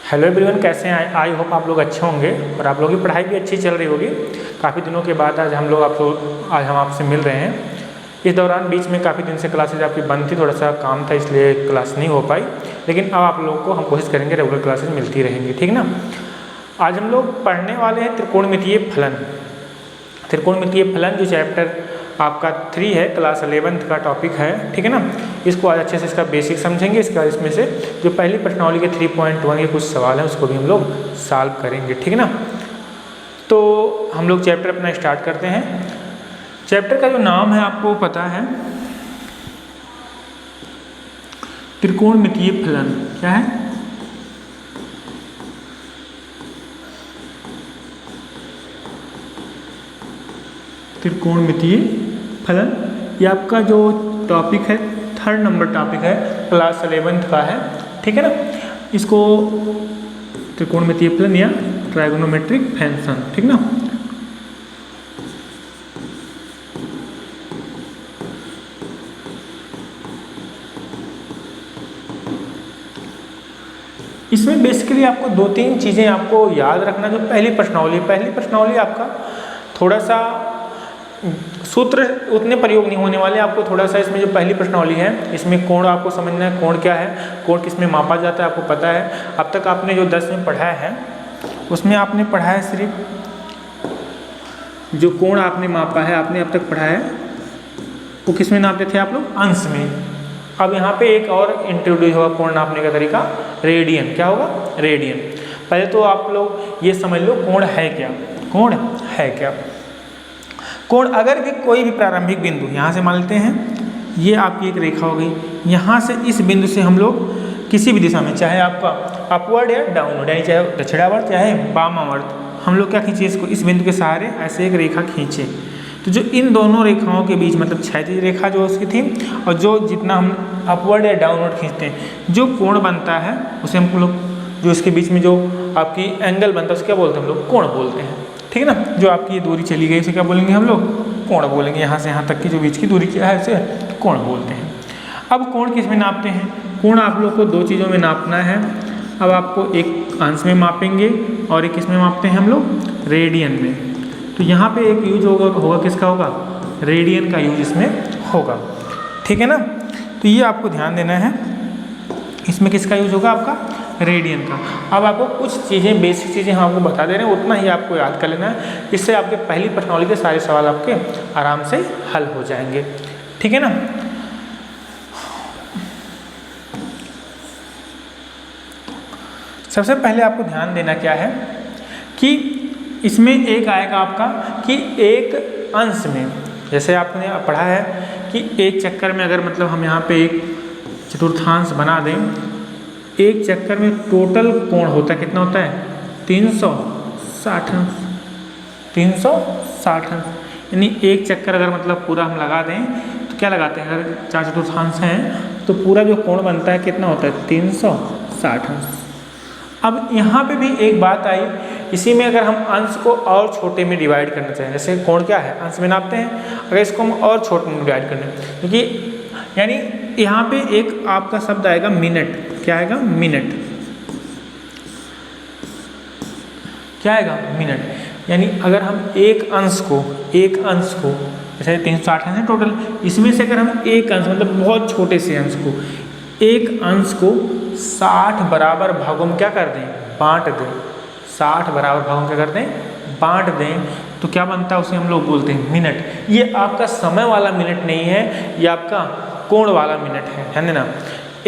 Hello everyone, कैसे हैं? I hope आप लोग अच्छे होंगे और आप लोगों की पढ़ाई भी अच्छी चल रही होगी। काफ़ी दिनों के बाद आज हम आपसे मिल रहे हैं। इस दौरान बीच में काफ़ी दिन से क्लासेज आपकी बंद थी, थोड़ा सा काम था इसलिए क्लास नहीं हो पाई, लेकिन अब आप लोगों को हम कोशिश करेंगे रेगुलर क्लासेज मिलती रहेंगी, ठीक ना। आज हम लोग पढ़ने वाले हैं त्रिकोणमितीय फलन। त्रिकोणमितीय फलन जो चैप्टर आपका 3 है, क्लास 11th का टॉपिक है, ठीक है ना। इसको आज अच्छे से इसका बेसिक समझेंगे। इसका इसमें से जो पहली प्रश्नावली के 3.1 के कुछ सवाल हैं उसको भी हम लोग सॉल्व करेंगे, ठीक है ना। तो हम लोग चैप्टर अपना स्टार्ट करते हैं। चैप्टर का जो नाम है आपको पता है, त्रिकोणमितीय फलन। क्या है? त्रिकोणमितीय फलन। ये आपका जो टॉपिक है 3rd नंबर टॉपिक है, क्लास 11th का है, ठीक है ना। इसको त्रिकोणमितीय फलन या ट्राइगोनोमेट्रिक फंक्शन, ठीक ना। इसमें बेसिकली आपको 2-3 चीज़ें आपको याद रखना। जो पहली प्रश्नावली आपका थोड़ा सा सूत्र उतने प्रयोग नहीं होने वाले। आपको थोड़ा सा इसमें जो पहली प्रश्नावली है इसमें कोण आपको समझना है। कोण क्या है, कोण किसमें मापा जाता है आपको पता है। अब तक आपने जो 10 में पढ़ा है उसमें आपने पढ़ा है सिर्फ जो कोण आपने मापा है, आपने अब तक पढ़ा है वो किसमें नापते थे आप लोग? अंश में। अब यहाँ पे एक और इंट्रोड्यूस होगा कोण नापने का तरीका, रेडियन। क्या होगा? रेडियन। पहले तो आप लोग ये समझ लो कोण है क्या। कोण है क्या? कोण अगर भी कोई भी प्रारंभिक बिंदु यहाँ से मान लेते हैं, ये आपकी एक रेखा हो गई। यहाँ से इस बिंदु से हम लोग किसी भी दिशा में, चाहे आपका अपवर्ड या डाउनवर्ड, यानी चाहे दक्षिणावर्त चाहे वामावर्त, हम लोग क्या खींचे इसको, इस बिंदु के सहारे ऐसे एक रेखा खींचे। तो जो इन दोनों रेखाओं के बीच मतलब क्षैतिज रेखा जो उसकी थी और जो जितना हम अपवर्ड या डाउनवर्ड खींचते हैं, जो कोण बनता है उसे हम लोग, जो इसके बीच में जो आपकी एंगल बनता है उसे क्या बोलते हैं? हम लोग कोण बोलते हैं, ठीक है ना। जो आपकी ये दूरी चली गई उसे क्या बोलेंगे हम लोग? कोण बोलेंगे। यहाँ से यहाँ तक की जो बीच की दूरी क्या है उसे कोण बोलते हैं। अब कोण किस में नापते हैं? कोण आप लोग को 2 चीज़ों में नापना है। अब आपको एक अंश में मापेंगे और एक किस में मापते हैं हम लोग? रेडियन में। तो यहाँ पे एक यूज होगा किसका होगा? रेडियन का यूज इसमें होगा, ठीक है ना। तो ये आपको ध्यान देना है, इसमें किसका यूज होगा? आपका रेडियन का। अब आपको कुछ चीज़ें, बेसिक चीज़ें हम आपको बता दे रहे हैं, उतना ही आपको याद कर लेना है। इससे आपके पहली प्रश्नावली के सारे सवाल आपके आराम से हल हो जाएंगे, ठीक है ना। सबसे पहले आपको ध्यान देना क्या है कि इसमें एक आएगा आपका कि एक अंश में, जैसे आपने पढ़ा है कि एक चक्कर में अगर मतलब हम यहाँ पे एक चतुर्थांश बना दें, एक चक्कर में टोटल कोण होता है कितना होता है? 360 अंश। 360 अंश, यानी एक चक्कर अगर मतलब पूरा हम लगा दें तो क्या लगाते हैं? अगर 4 चतुर्थांश हैं तो पूरा जो कोण बनता है कितना होता है? 360 अंश। अब यहाँ पे भी एक बात आई, इसी में अगर हम अंश को और छोटे में डिवाइड करना चाहें, जैसे कोण क्या है? अंश में नापते हैं, अगर इसको हम और छोटे में डिवाइड करना है, क्योंकि यानी यहाँ पे एक आपका शब्द आएगा मिनट। क्या आएगा? मिनट। क्या आएगा? मिनट। यानी अगर हम एक अंश को जैसे 360 है टोटल, इसमें से अगर हम एक अंश मतलब बहुत छोटे से अंश को, एक अंश को 60 बराबर भागों में क्या कर दें? बांट दें। 60 बराबर भागों में क्या कर दें? बांट दें। तो क्या बनता है? उसे हम लोग बोलते हैं मिनट। ये आपका समय वाला मिनट नहीं है, ये आपका कोण वाला मिनट है, ध्यान देना।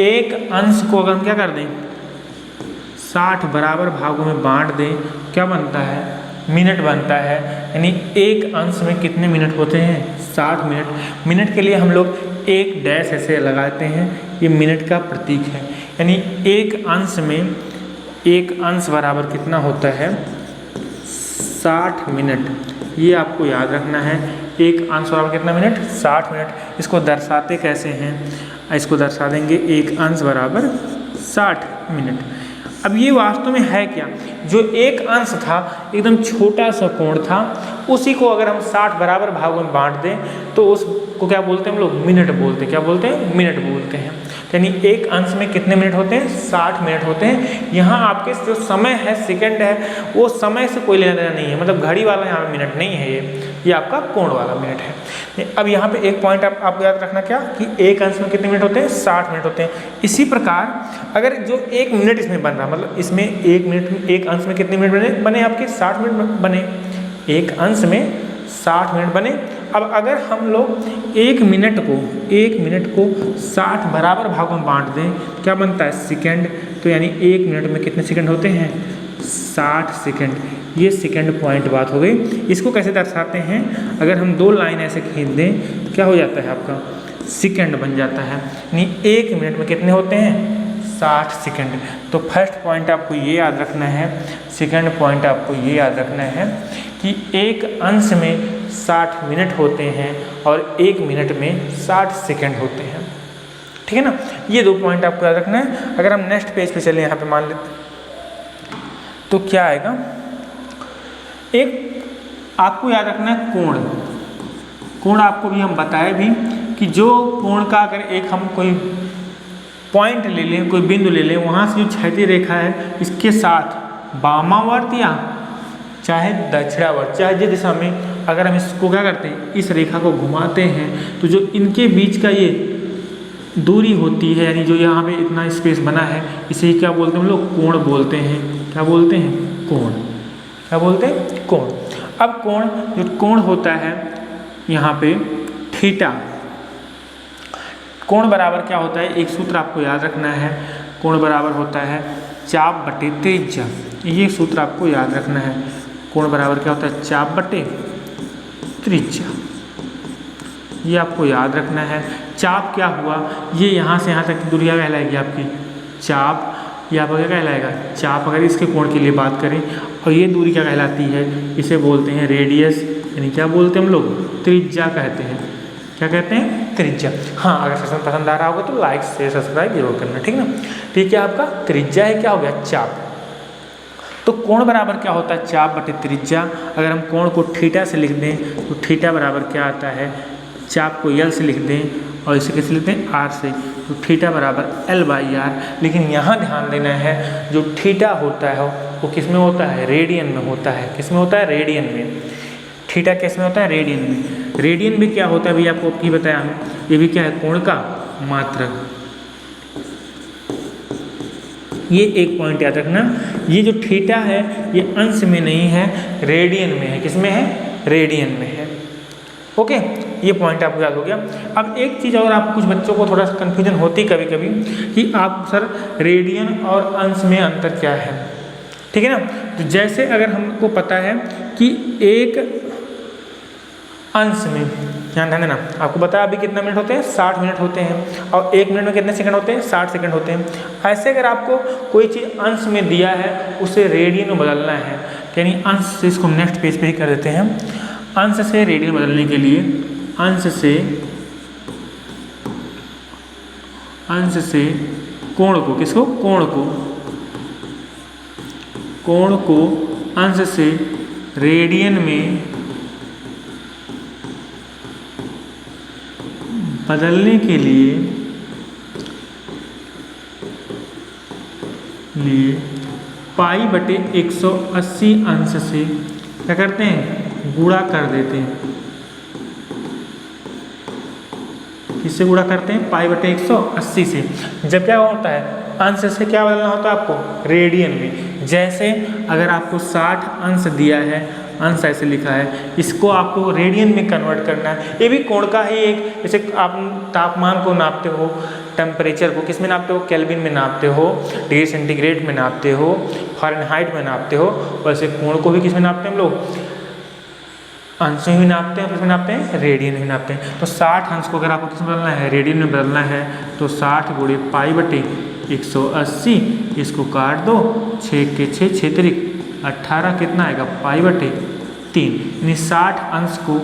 एक अंश को अगर हम क्या कर दें? 60 बराबर भागों में बांट दें, क्या बनता है? मिनट बनता है। यानी एक अंश में कितने मिनट होते हैं? 60 मिनट। मिनट के लिए हम लोग एक डैश ऐसे लगाते हैं, ये मिनट का प्रतीक है। यानी एक अंश में एक अंश बराबर कितना होता है? 60 मिनट। ये आपको याद रखना है। एक अंश बराबर कितना मिनट? 60 मिनट। इसको दर्शाते कैसे हैं? इसको दर्शा देंगे एक अंश बराबर 60 मिनट। अब ये वास्तव में है क्या? जो एक अंश था एकदम छोटा सा कोण था, उसी को अगर हम 60 बराबर भागों में बांट दें तो उसको क्या बोलते हैं हम लोग, मिनट बोलते हैं। क्या बोलते हैं, मिनट बोलते हैं। यानी एक अंश में कितने मिनट होते हैं, 60 मिनट होते हैं। यहाँ आपके जो समय है, सेकंड है, वो समय से कोई लेना देना नहीं है, मतलब घड़ी वाला यहाँ पे मिनट नहीं है, ये आपका कोण वाला मिनट है। अब यहाँ पे एक पॉइंट आपको याद रखना क्या, कि एक अंश में कितने मिनट होते हैं, 60 मिनट होते हैं। इसी प्रकार अगर जो एक मिनट इसमें बन रहा, मतलब इसमें एक मिनट, एक अंश में कितने मिनट बने आपके, 60 मिनट बने, एक अंश में 60 मिनट बने। अब अगर हम लोग एक मिनट को 60 बराबर भागों में बांट दें, क्या बनता है, सेकंड। तो यानी एक मिनट में कितने सेकंड होते हैं, 60 सेकंड। ये सेकंड पॉइंट बात हो गई। इसको कैसे दर्शाते हैं, अगर हम दो लाइन ऐसे खींच दें तो क्या हो जाता है आपका, सेकंड बन जाता है। यानी एक मिनट में कितने होते हैं, 60 सेकंड। तो फर्स्ट पॉइंट आपको ये याद रखना है, सेकंड पॉइंट आपको ये याद रखना है कि एक अंश में 60 मिनट होते हैं और एक मिनट में 60 सेकंड होते हैं। ठीक है ना, ये दो पॉइंट आपको याद रखना है। अगर हम नेक्स्ट पेज पे चले, यहाँ पे मान लेते तो क्या आएगा, एक आपको याद रखना है कोण। कोण आपको भी हम बताए भी कि जो कोण का अगर एक हम कोई पॉइंट ले लें, कोई बिंदु ले लें, वहाँ से जो क्षैतिज रेखा है इसके साथ वामावर्त या चाहे दक्षिणावर्त, चाहे जिस दिशा में, अगर हम इसको क्या करते हैं, इस रेखा को घुमाते हैं तो जो इनके बीच का ये दूरी होती है, यानी जो यहाँ पे इतना स्पेस बना है, इसे क्या बोलते हैं हम लोग, कोण बोलते हैं। क्या बोलते हैं, कोण। क्या बोलते हैं, कोण। अब कोण, जो कोण होता है यहाँ पे थीटा, कोण बराबर क्या होता है, एक सूत्र आपको याद रखना है, कोण बराबर होता है चाप बटे त्रिज्या। ये सूत्र आपको याद रखना है, कोण बराबर क्या होता है, चाप बटे त्रिज्या। ये आपको याद रखना है। चाप क्या हुआ, ये यहाँ से यहाँ तक की दूरी क्या कहलाएगी आपकी, चाप। ये आपका क्या कहलाएगा, चाप। अगर इसके कोण के लिए बात करें, और ये दूरी क्या कहलाती है, इसे बोलते हैं रेडियस, यानी क्या बोलते हैं हम लोग, त्रिज्या कहते हैं। क्या कहते हैं, त्रिज्या। हाँ, अगर सेशन पसंद आ रहा होगा तो लाइक शेयर सब्सक्राइब जरूर करना, ठीक ना। ठीक है, आपका त्रिज्या है, क्या हो गया, चाप। तो कोण बराबर क्या होता है, चाप बटे त्रिज्या। अगर हम कोण को थीटा से लिख दें तो थीटा बराबर क्या आता है, चाप को यल से लिख दें और इसे कैसे लिखते हैं, आर से, तो थीटा बराबर L/R। लेकिन यहाँ ध्यान देना है, जो थीटा होता है वो किस में होता है, रेडियन में होता है। किस में होता है, रेडियन में। थीटा किस में होता है, रेडियन में। रेडियन में क्या होता है भैया, आपको भी बताया हमें, ये भी क्या है, कोण का मात्रक। ये एक पॉइंट याद रखना, ये जो थीटा है ये अंश में नहीं है, रेडियन में है। किस में है, रेडियन में है। ओके, ये पॉइंट आपको याद हो गया। अब एक चीज़ और, आप कुछ बच्चों को थोड़ा सा कन्फ्यूजन होती कभी कभी कि आप सर रेडियन और अंश में अंतर क्या है, ठीक है ना। तो जैसे अगर हमको पता है कि एक अंश में, ध्यान देना, आपको बताया अभी कितना मिनट होते हैं, 60 मिनट होते हैं, और एक मिनट में कितने सेकंड होते हैं, 60 सेकंड होते हैं। ऐसे अगर आपको कोई चीज़ अंश में दिया है, उसे रेडियन में बदलना है, यानी अंश से, इसको नेक्स्ट पेज पे ही कर देते हैं। अंश से रेडियन बदलने के लिए, अंश से कोण को, किसको, कोण को अंश से रेडियन में बदलने के लिए पाई बटे 180 अंश से क्या करते हैं, गुणा कर देते हैं। किससे गुणा करते हैं, पाई बटे 180 से। जब क्या होता है, अंश से क्या बदलना होता है आपको, रेडियन में। जैसे अगर आपको 60 अंश दिया है, अंश ऐसे लिखा है, इसको आपको रेडियन में कन्वर्ट करना है। ये भी कोण का ही एक, जैसे आप तापमान को नापते हो, टेम्परेचर को किस में नापते हो, केल्विन में नापते हो, डिग्री सेंटीग्रेड में नापते हो, फ़ारेनहाइट में नापते हो, वैसे कोण को भी किस में नापते हैं हम लोग, अंश में भी नापते हैं, किसमें नापते हैं, रेडियन में नापते हैं। तो 60 अंश को अगर आपको किस में बदलना है, रेडियन में बदलना है, तो 60 गुणे पाई बटे 180, इसको काट दो, 6 के 6, 6 तिरिक 18, कितना आएगा, पाई बटे 3। यानी 60 अंश को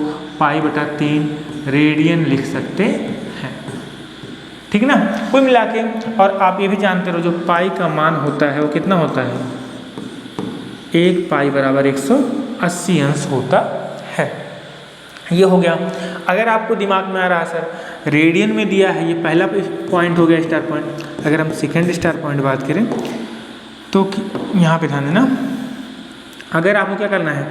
पाई बटा 3 रेडियन लिख सकते हैं, ठीक ना। कुल मिला के, और आप ये भी जानते हो जो पाई का मान होता है वो कितना होता है, 1 पाई बराबर 180 अंश होता है। ये हो गया। अगर आपको दिमाग में आ रहा है सर रेडियन में दिया है, ये पहला पॉइंट हो गया स्टार पॉइंट। अगर हम सेकेंड स्टार पॉइंट बात करें तो यहाँ पे ध्यान देना, अगर आपको क्या करना है,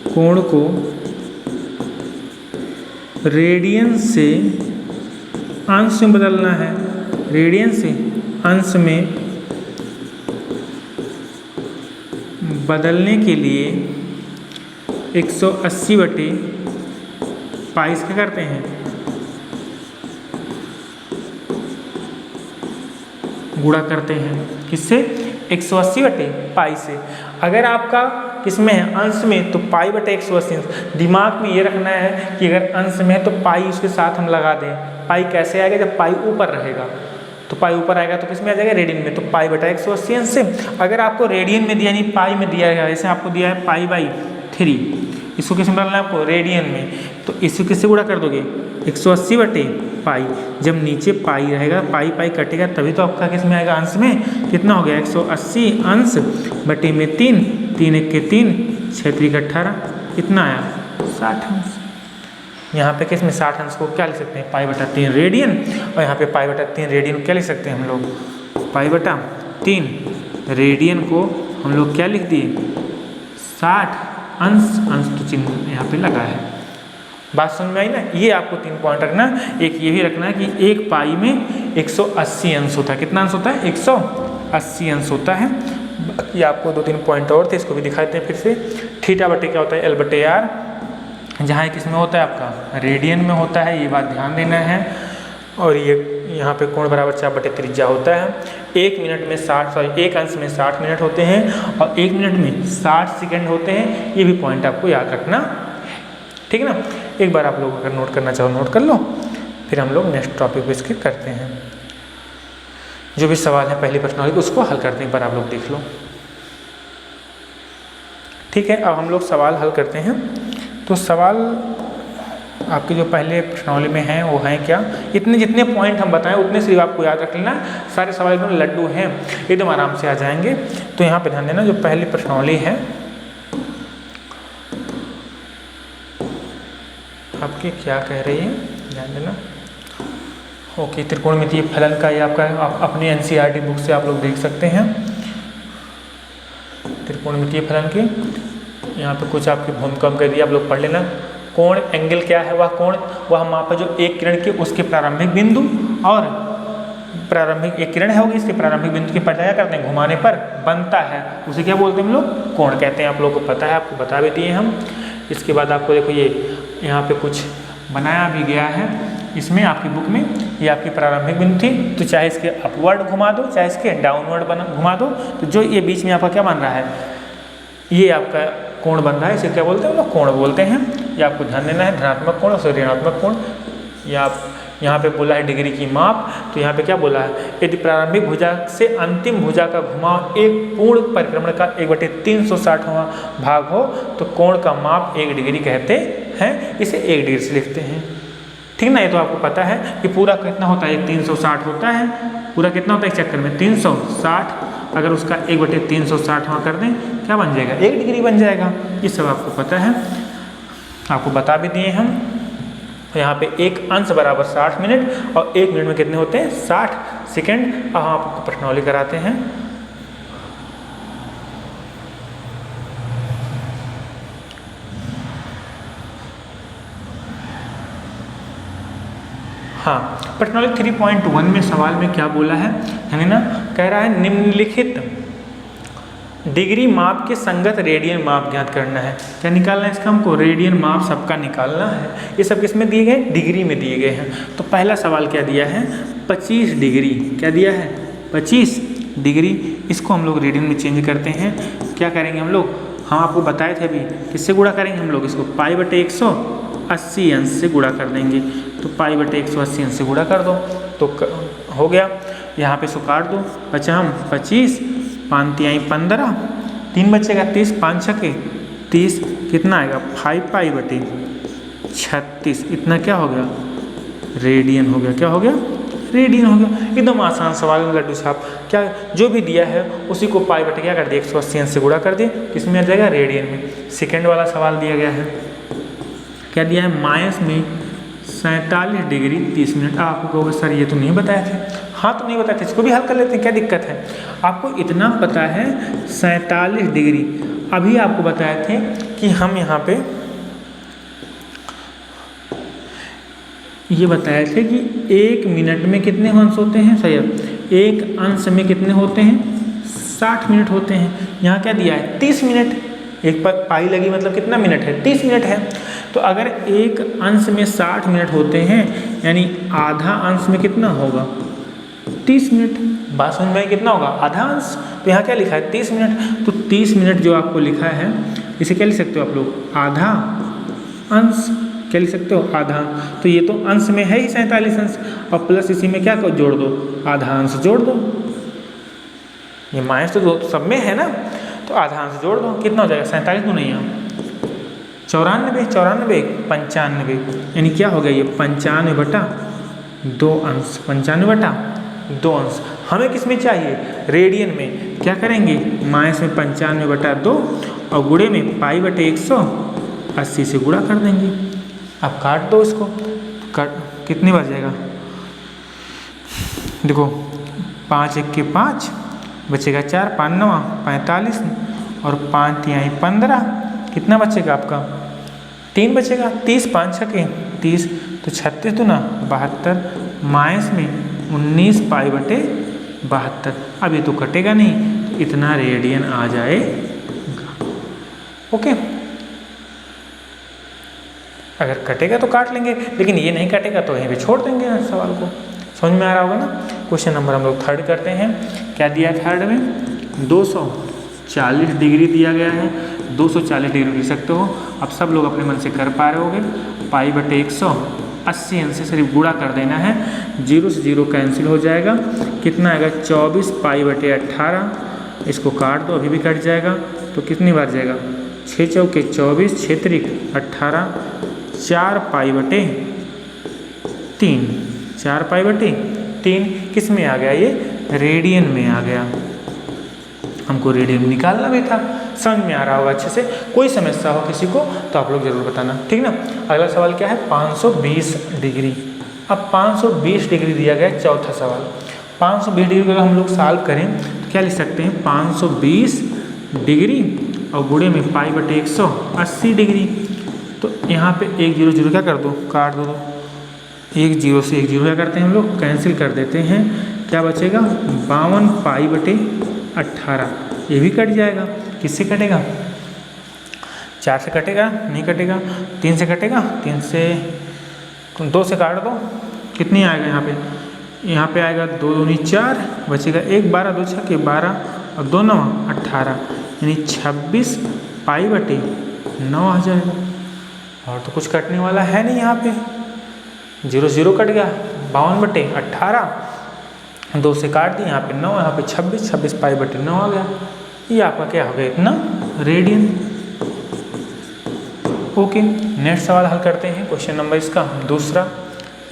कोण को रेडियन से अंश में बदलना है, रेडियन से अंश में बदलने के लिए 180/पाई क्या करते हैं, गुणा करते हैं। किससे? 180/पाई से। अगर आपका किसमें है, अंश में, तो पाई बटे 180। दिमाग में ये रखना है कि अगर अंश में है तो पाई उसके साथ हम लगा दें। पाई कैसे आएगा? जब पाई ऊपर रहेगा, तो पाई ऊपर आएगा तो किस में आ जाएगा, रेडियन में, तो पाई बटा 180 अंश से। अगर आपको रेडियन में दिया नहीं पाई में दिया गया, जैसे आपको दिया है पाई/3, इसको किस में डालना है आपको, रेडियन में, तो इसको किससे गुणा कर दोगे, 180/पाई। जब नीचे पाई रहेगा, पाई पाई कटेगा तभी तो आपका किस में आएगा, अंश में। कितना हो गया, 180 अंश बटे में 3, 3 1 के 3, 6 3 18, कितना आया, 60 अंश। यहाँ पे किस में 60 अंश को क्या लिख सकते हैं, पाई/3 रेडियन, और यहाँ पे पाई/3 रेडियन को क्या लिख सकते हैं हम लोग, पाई/3 रेडियन को हम लोग क्या लिख दिए, 60 अंश। अंश तो चिन्ह यहाँ पे लगा है। बात समझ में आई ना। ये आपको 3 पॉइंट रखना। एक ये भी रखना है कि एक पाई में 180 अंश होता है। कितना अंश होता है, 180 अंश होता है। बाकी आपको 2-3 पॉइंट और थे, इसको भी दिखा देते हैं फिर से। थीटा बटे क्या होता है, L/R, जहाँ किस में होता है आपका, रेडियन में होता है, ये बात ध्यान देना है। और ये यहाँ पे कोण बराबर 4/त्रिज्या होता है। 1 मिनट में 1 अंश में 60 मिनट होते हैं और 1 मिनट में 60 सेकेंड होते हैं। ये भी पॉइंट आपको याद रखना है, ठीक है ना। एक बार आप लोग अगर नोट करना चाहो नोट कर लो, फिर हम लोग नेक्स्ट टॉपिक पे इसके करते हैं। जो भी सवाल है पहली प्रश्नावली उसको हल करते हैं, एक बार आप लोग देख लो, ठीक है। अब हम लोग सवाल हल करते हैं। तो सवाल आपके जो पहले प्रश्नावली में हैं वो हैं क्या, इतने जितने पॉइंट हम बताएं उतने सिर्फ आपको याद रख लेना। सारे सवाल एकदम लड्डू हैं, एकदम आराम से आ जाएंगे। तो यहाँ पे ध्यान देना, जो पहली प्रश्नावली है आपकी क्या कह रही है, ध्यान देना। ओके, त्रिकोणमितीय फलन का ये आपका अपने NCERT बुक से आप लोग देख सकते हैं। त्रिकोणमितीय फलन की यहाँ पे कुछ आपकी भूमिका हम कर दी, आप लोग पढ़ लेना। कोण एंगल क्या है, वह कोण वह माप है जो एक किरण के उसके प्रारंभिक बिंदु और प्रारंभिक एक किरण है होगी इसके प्रारंभिक बिंदु के क्या करते हैं, घुमाने पर बनता है, उसे क्या बोलते हैं हम लोग, कोण कहते हैं। आप लोगों को पता है, आपको बता भी दिए हम। इसके बाद आपको देखो ये यहाँ पे कुछ बनाया भी गया है इसमें आपकी बुक में। ये आपकी प्रारंभिक बिंदु थी, तो चाहे इसके अपवर्ड घुमा दो चाहे इसके डाउनवर्ड घुमा दो, तो जो ये बीच में आपका क्या बन रहा है, ये आपका कोण बन रहा है, इसे क्या बोलते हैं हम लोग, कोण बोलते हैं। ये आपको ध्यान देना है, धनात्मक कोण और ऋणात्मक कोण। या आप यहाँ पे बोला है डिग्री की माप, तो यहाँ पे क्या बोला है, यदि प्रारंभिक भुजा से अंतिम भुजा का घुमाव एक पूर्ण परिक्रमण का 1/360वां भाग हो तो कोण का माप 1 डिग्री कहते हैं। इसे 1 डिग्री से लिखते हैं, ठीक ना। ये तो आपको पता है कि पूरा कितना होता है, 360 होता है। पूरा कितना होता है इस चक्कर में, 360। अगर उसका 1/360वां कर दें क्या बन जाएगा, 1 डिग्री बन जाएगा। ये सब आपको पता है, आपको बता भी दिए हम। यहाँ पे एक अंश बराबर 60 मिनट और 1 मिनट में कितने होते हैं, 60 सेकेंड। अब हम आपको प्रश्नावली कराते हैं। हाँ, प्रश्नावली 3.1 में सवाल में क्या बोला है ना, कह रहा है निम्नलिखित डिग्री माप के संगत रेडियन माप ज्ञात करना है। क्या निकालना है इसका, हमको रेडियन माप सबका निकालना है। ये सब किसमें दिए गए, डिग्री में दिए गए हैं। तो पहला सवाल क्या दिया है, 25 डिग्री। क्या दिया है, 25 डिग्री। इसको हम लोग रेडियन में चेंज करते हैं। क्या करेंगे हम लोग, हम आपको बताए थे अभी, किससे गुणा करेंगे हम लोग, इसको पाई/180 अंश से गुणा कर देंगे। तो पाई/180 अंश से गुणा कर दो तो हो गया। यहाँ पे इसको काट दो, बचा हम 25, 5 तिहाई 15, 3 बचेगा 30, 5 छके 30, कितना आएगा 5 पाई/36। इतना क्या हो गया, रेडियन हो गया। क्या हो गया, रेडियन हो गया। एकदम आसान सवाल है लड्डू साहब, क्या जो भी दिया है उसी को पाई बटे क्या कर दिया 180 से गुणा कर दिए, किसमें आ जाएगा रेडियन में। सेकेंड वाला सवाल दिया गया है, क्या दिया है माइनस में 47 डिग्री 30 मिनट। आपको कहोगे सर ये तो नहीं बताए थे, हाँ तो नहीं बताए थे, इसको भी हल कर लेते हैं, क्या दिक्कत है। आपको इतना पता है 47 डिग्री, अभी आपको बताए थे कि हम यहाँ पे ये बताए थे कि 1 मिनट में कितने अंश होते हैं, सही है, एक अंश में कितने होते हैं 60 मिनट होते हैं। यहाँ क्या दिया है 30 मिनट, एक पर पाई लगी मतलब कितना मिनट है 30 मिनट है। तो अगर एक अंश में 60 मिनट होते हैं यानी आधा अंश में कितना होगा 30 मिनट। बात समझ में कितना होगा आधा अंश, तो यहाँ क्या लिखा है 30 मिनट। तो 30 मिनट जो आपको लिखा है इसे क्या लिख सकते हो आप लोग आधा अंश, क्या लिख सकते हो आधा। तो ये तो अंश में है ही 47 अंश, और प्लस इसी में क्या को जोड़ दो आधा अंश जोड़ दो, ये माइनस तो सब में है ना, तो आधा अंश जोड़ दो कितना हो जाएगा 47 तो नहीं है 94, 95 यानी क्या हो गया ये 95 बटा 2 अंश, 95 बटा 2 अंश। हमें किस में चाहिए रेडियन में, क्या करेंगे माइनस में 95 बटा 2 और गुणे में पाई बटे 180 से गुणा कर देंगे। अब काट दो इसको, काट कितनी बार जाएगा देखो 5 1 के 5 बचेगा 4, 5 9 45 और 5 तिहाई 15, कितना बचेगा आपका 3 बचेगा। 30 5 छके 30 तो 36 तो ना 72 माइनस में 19 पाई बटे 72। अब ये तो कटेगा नहीं, तो इतना रेडियन आ जाएगा। ओके, अगर कटेगा तो काट लेंगे, लेकिन ये नहीं कटेगा तो यहीं पे छोड़ देंगे सवाल को। समझ में आ रहा होगा ना। क्वेश्चन नंबर हम लोग थर्ड करते हैं। क्या दिया है थर्ड में 240 डिग्री दिया गया है, 240 डिग्री लिख सकते हो। अब सब लोग अपने मन से कर पा रहे होगे, पाई बटे 180 अंश से सिर्फ गुणा कर देना है, 0 से 0 कैंसिल हो जाएगा, कितना आएगा 24 पाई बटे 18। इसको काट दो अभी भी कट जाएगा, तो कितनी बार जाएगा 6 चौके 24 6 त्रिक 18, 4 पाई बटे 3, 4 पाई बटे 3 किस में आ गया ये रेडियन में आ गया। हमको रेडियन निकालना भी था। समझ में आ रहा होगा अच्छे से। कोई समस्या हो किसी को तो आप लोग जरूर बताना, ठीक ना। अगला सवाल क्या है 520 डिग्री। अब 520 डिग्री दिया गया है चौथा सवाल। 520 डिग्री को अगर हम लोग सॉल्व करें तो क्या लिख सकते हैं 520 डिग्री और गुणे में पाई बटे 180 डिग्री। तो यहाँ पे 1 0 0 क्या कर दो काट दो, 1 0 से 1 0 क्या करते हैं हम लोग कैंसिल कर देते हैं। क्या बचेगा 52 पाई बटे 18, ये भी कट जाएगा। किससे कटेगा 4 से कटेगा नहीं कटेगा, 3 से कटेगा, 3 से 2 से काट दो, कितनी आएगा यहाँ पे आएगा 2 दूनी 4 बचेगा 1 12 2 6 के 12 और 2 9 18 यानी 26 पाई बटे 9 आ जाएगा। और तो कुछ कटने वाला है नहीं, यहाँ पे 0 0 कट गया, 52 बटे 18 2 से काट दिए, यहाँ पे 9 यहाँ पे 26 पाई बटे 9 आ गया। ये आपका क्या हो गया इतना रेडियन। ओके, नेक्स्ट सवाल हल करते हैं। क्वेश्चन नंबर इसका दूसरा,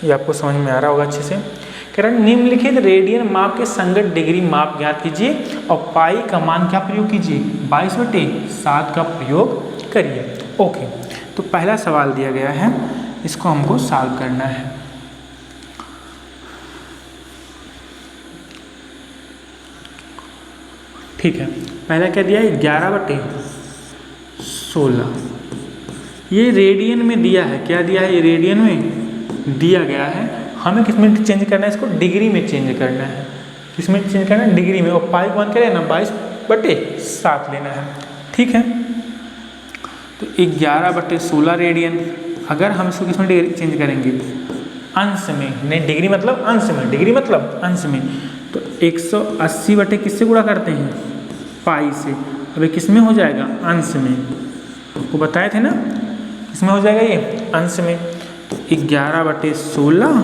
ये आपको समझ में आ रहा होगा अच्छे से। कह रहा है निम्नलिखित रेडियन माप के संगत डिग्री माप ज्ञात कीजिए और पाई का मान क्या प्रयोग कीजिए 22/7 का प्रयोग करिए। ओके, तो पहला सवाल दिया गया है, इसको हमको सॉल्व करना है। ठीक है, पहला क्या दिया है 11/16। ये रेडियन में दिया है, क्या दिया है ये रेडियन में दिया गया है। हमें किस में चेंज करना है, इसको डिग्री में चेंज करना है। किस में चेंज करना है डिग्री में, और पाई मान क्या लेना 22/7 लेना है। ठीक है, तो 11/16 रेडियन। अगर हम इसको किस में चेंज करेंगे अंश में, नहीं डिग्री मतलब अंश में, डिग्री मतलब अंश में, तो 180 बटे किससे गुणा करते हैं पाई से। अभी किस में हो जाएगा अंश में, आपको बताए थे ना किस में हो जाएगा ये अंश में। तो 11/16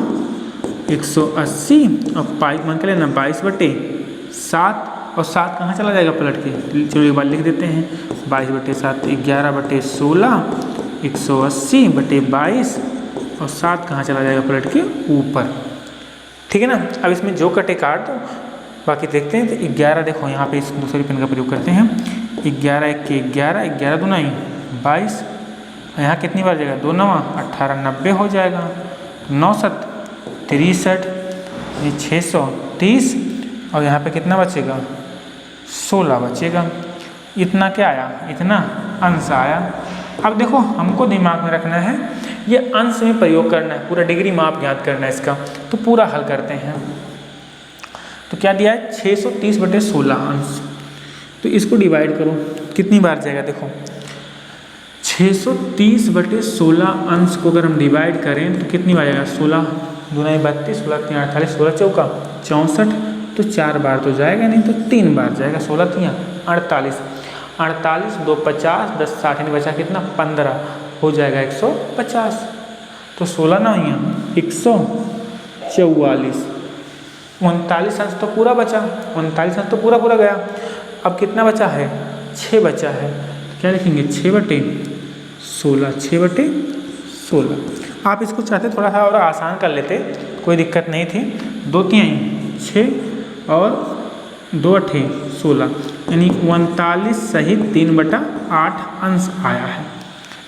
180 और पाई मान के लेना 22/7 और 7 कहाँ चला जाएगा पलट के, चलो एक बार लिख देते हैं 22/7 11/16 180/22 और 7 कहाँ चला जाएगा पलट के ऊपर। ठीक है ना। अब इसमें जो कटे काट दो, बाकी देखते हैं। तो 11 देखो यहाँ पे इस दूसरी पेन का प्रयोग करते हैं। 11 1 के 11, 11 दूना 22, यहाँ कितनी बार जाएगा 2 9 18, 90 हो जाएगा। 9 7 63, ये 630 और यहाँ पे कितना बचेगा 16 बचेगा। इतना क्या आया, इतना अंश आया। अब देखो हमको दिमाग में रखना है ये अंश में प्रयोग करना है, पूरा डिग्री माप ज्ञात करना है इसका। तो पूरा हल करते हैं। तो क्या दिया है 630/16 अंश। तो इसको डिवाइड करो, कितनी बार जाएगा देखो 630/16 अंश को अगर हम डिवाइड करें तो कितनी बार जाएगा 16 दूना 32, 16 3 48, 16 चौका 64, तो 4 बार तो जाएगा नहीं, तो 3 बार जाएगा। 16 3 48, 48 2 50, 10 60 नहीं बचा कितना 15 हो जाएगा 150। तो 16 ना हुई 144, 39 अंश तो पूरा बचा, 39 अंश तो पूरा गया। अब कितना बचा है 6 बचा है। क्या लिखेंगे 6/16, 6/16। आप इसको चाहते थोड़ा सा और आसान कर लेते, कोई दिक्कत नहीं थी। 2 3 6 और 2 8 16, यानी 39 सहित 3/8 अंश आया है।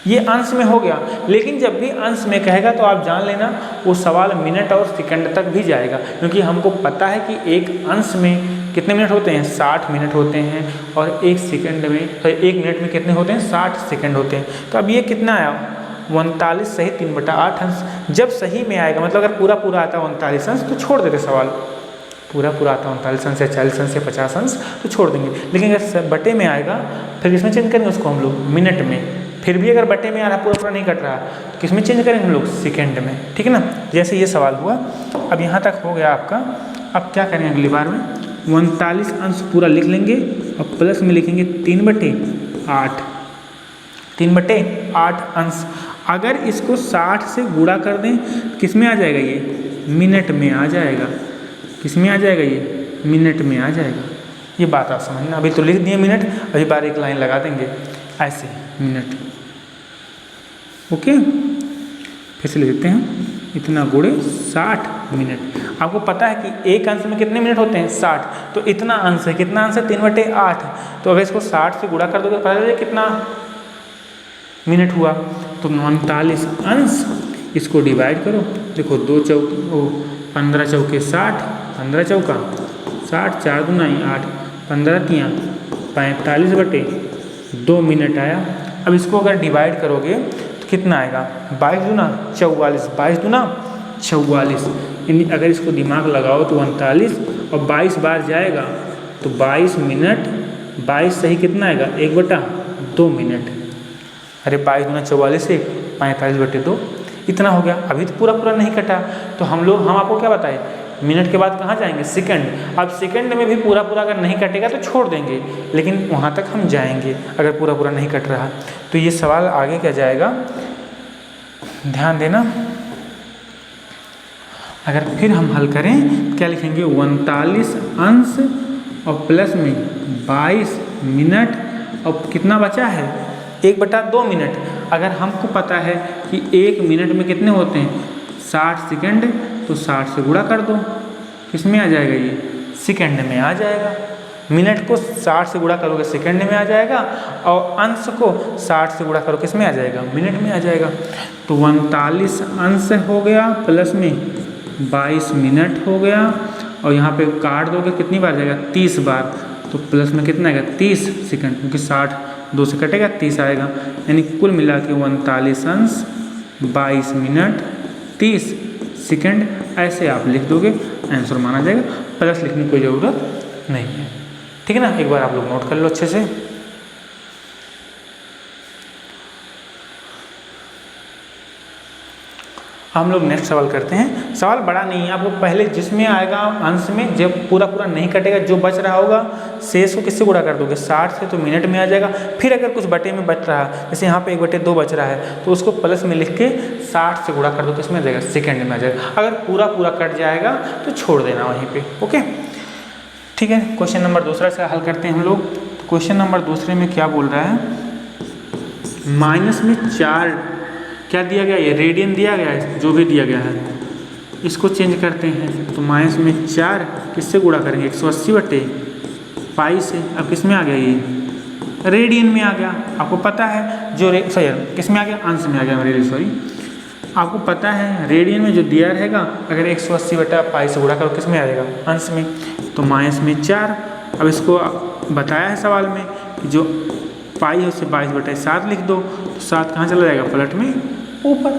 ये अंश में हो गया। लेकिन जब भी अंश में कहेगा तो आप जान लेना वो सवाल मिनट और सेकंड तक भी जाएगा, क्योंकि हमको पता है कि एक अंश में कितने मिनट होते हैं 60 मिनट होते हैं, और एक सेकंड में 1 मिनट में कितने होते हैं 60 सेकंड होते हैं। तो अब ये कितना आया 39 सहित 3/8 अंश। जब सही में आएगा, मतलब अगर पूरा आता 39 अंश तो छोड़ देते सवाल, पूरा आता 39 अंश या 40 अंश या 50 अंश तो छोड़ देंगे। लेकिन अगर बटे में आएगा फिर किसमें चेंज करेंगे उसको हम लोग मिनट में। फिर भी अगर बटे में आ रहा पूरा नहीं कट रहा तो किसमें चेंज करेंगे हम लोग सेकंड में, ठीक है ना। जैसे ये सवाल हुआ, अब यहाँ तक हो गया आपका। अब क्या करेंगे अगली बार में 39 अंश पूरा लिख लेंगे और प्लस में लिखेंगे 3/8, 3/8 अंश। अगर इसको 60 से गुणा कर दें किस में आ जाएगा ये मिनट में आ जाएगा। किस में आ जाएगा ये मिनट में आ जाएगा। ये बात आप समझना। अभी तो लिख दिए मिनट, अभी बार एक लाइन लगा देंगे ऐसे मिनट। ओके, फिर से लिख देते हैं इतना गुणे 60 मिनट। आपको पता है कि एक अंश में कितने मिनट होते हैं 60, तो इतना अंश है। कितना अंश है 3/8। तो अगर इसको 60 से गुणा कर दोगे तो पता चलेगा कितना मिनट हुआ। तो 39 अंश, इसको डिवाइड करो। देखो 2 चौके 15 चौके 60, 15 चौका 60, 4 दूना 8, 15 3 45/2 मिनट आया। अब इसको अगर डिवाइड करोगे तो कितना आएगा 22 दूना 44, 22 दूना 44। यानी अगर इसको दिमाग लगाओ तो 39 और 22 बार जाएगा तो 22 मिनट। 22 सही कितना आएगा 1/2 मिनट। अरे 22 दूना 44 से 45/2 इतना हो गया। अभी तो पूरा नहीं कटा। तो हम आपको क्या बताए मिनट के बाद कहाँ जाएंगे सेकंड। अब सेकंड में भी पूरा अगर नहीं कटेगा तो छोड़ देंगे, लेकिन वहाँ तक हम जाएंगे अगर पूरा नहीं कट रहा। तो ये सवाल आगे क्या जाएगा ध्यान देना। अगर फिर हम हल करें क्या लिखेंगे 39 अंश और प्लस में 22 मिनट और कितना बचा है 1/2 मिनट। अगर हमको पता है कि 1 मिनट में कितने होते हैं 60 सेकंड, तो 60 से गुणा कर दो। किस में आ जाएगा ये सेकंड में आ जाएगा। मिनट को 60 से गुणा करोगे सेकंड में आ जाएगा, और अंश को 60 से गुणा करो किस में आ जाएगा मिनट में आ जाएगा। तो 39 अंश हो गया प्लस में 22 मिनट हो गया, और यहाँ पे काट दोगे कितनी बार जाएगा 30 बार। तो प्लस में कितना आएगा 30 सेकंड, क्योंकि 60 2 से कटेगा 30 आएगा। यानी कुल मिला के 39 अंश 22 मिनट 30 सेकंड ऐसे आप लिख दोगे, आंसर माना जाएगा। प्लस लिखने की कोई ज़रूरत नहीं है, ठीक है ना। एक बार आप लोग नोट कर लो अच्छे से। हम लोग नेक्स्ट सवाल करते हैं। सवाल बड़ा नहीं है, आपको पहले जिसमें आएगा अंश में जब पूरा नहीं कटेगा जो बच रहा होगा शेष को किससे गुणा कर दोगे 60 से, तो मिनट में आ जाएगा। फिर अगर कुछ बटे में बच रहा है, जैसे यहाँ पे 1/2 बच रहा है, तो उसको प्लस में लिख के 60 से गुणा कर दो, किसमें आ जाएगा सेकंड में आ जाएगा। अगर पूरा कट जाएगा तो छोड़ देना वहीं पर। ओके, ठीक है। क्वेश्चन नंबर दूसरा से हल करते हैं हम लोग। तो क्वेश्चन नंबर दूसरे में क्या बोल रहा है माइनस में 4 क्या दिया गया, ये रेडियन दिया गया है, जो भी दिया गया है इसको चेंज करते हैं तो माइनस में 4 किससे गुणा करेंगे 180 बटे पाई से। अब किस में आ गया ये रेडियन में आ गया। आपको पता है जो सॉरी किस में आ गया अंश में आ गया मेरे लिए सॉरी। आपको पता है रेडियन में जो दिया रहेगा अगर 180 बटा पाई से गुणा करो किस में आ जाएगा अंश में, तो माइनस में 4। अब इसको बताया है सवाल में कि जो पाई है उससे 22/7 लिख दो, तो 7 कहाँ चला जाएगा पलट में ऊपर,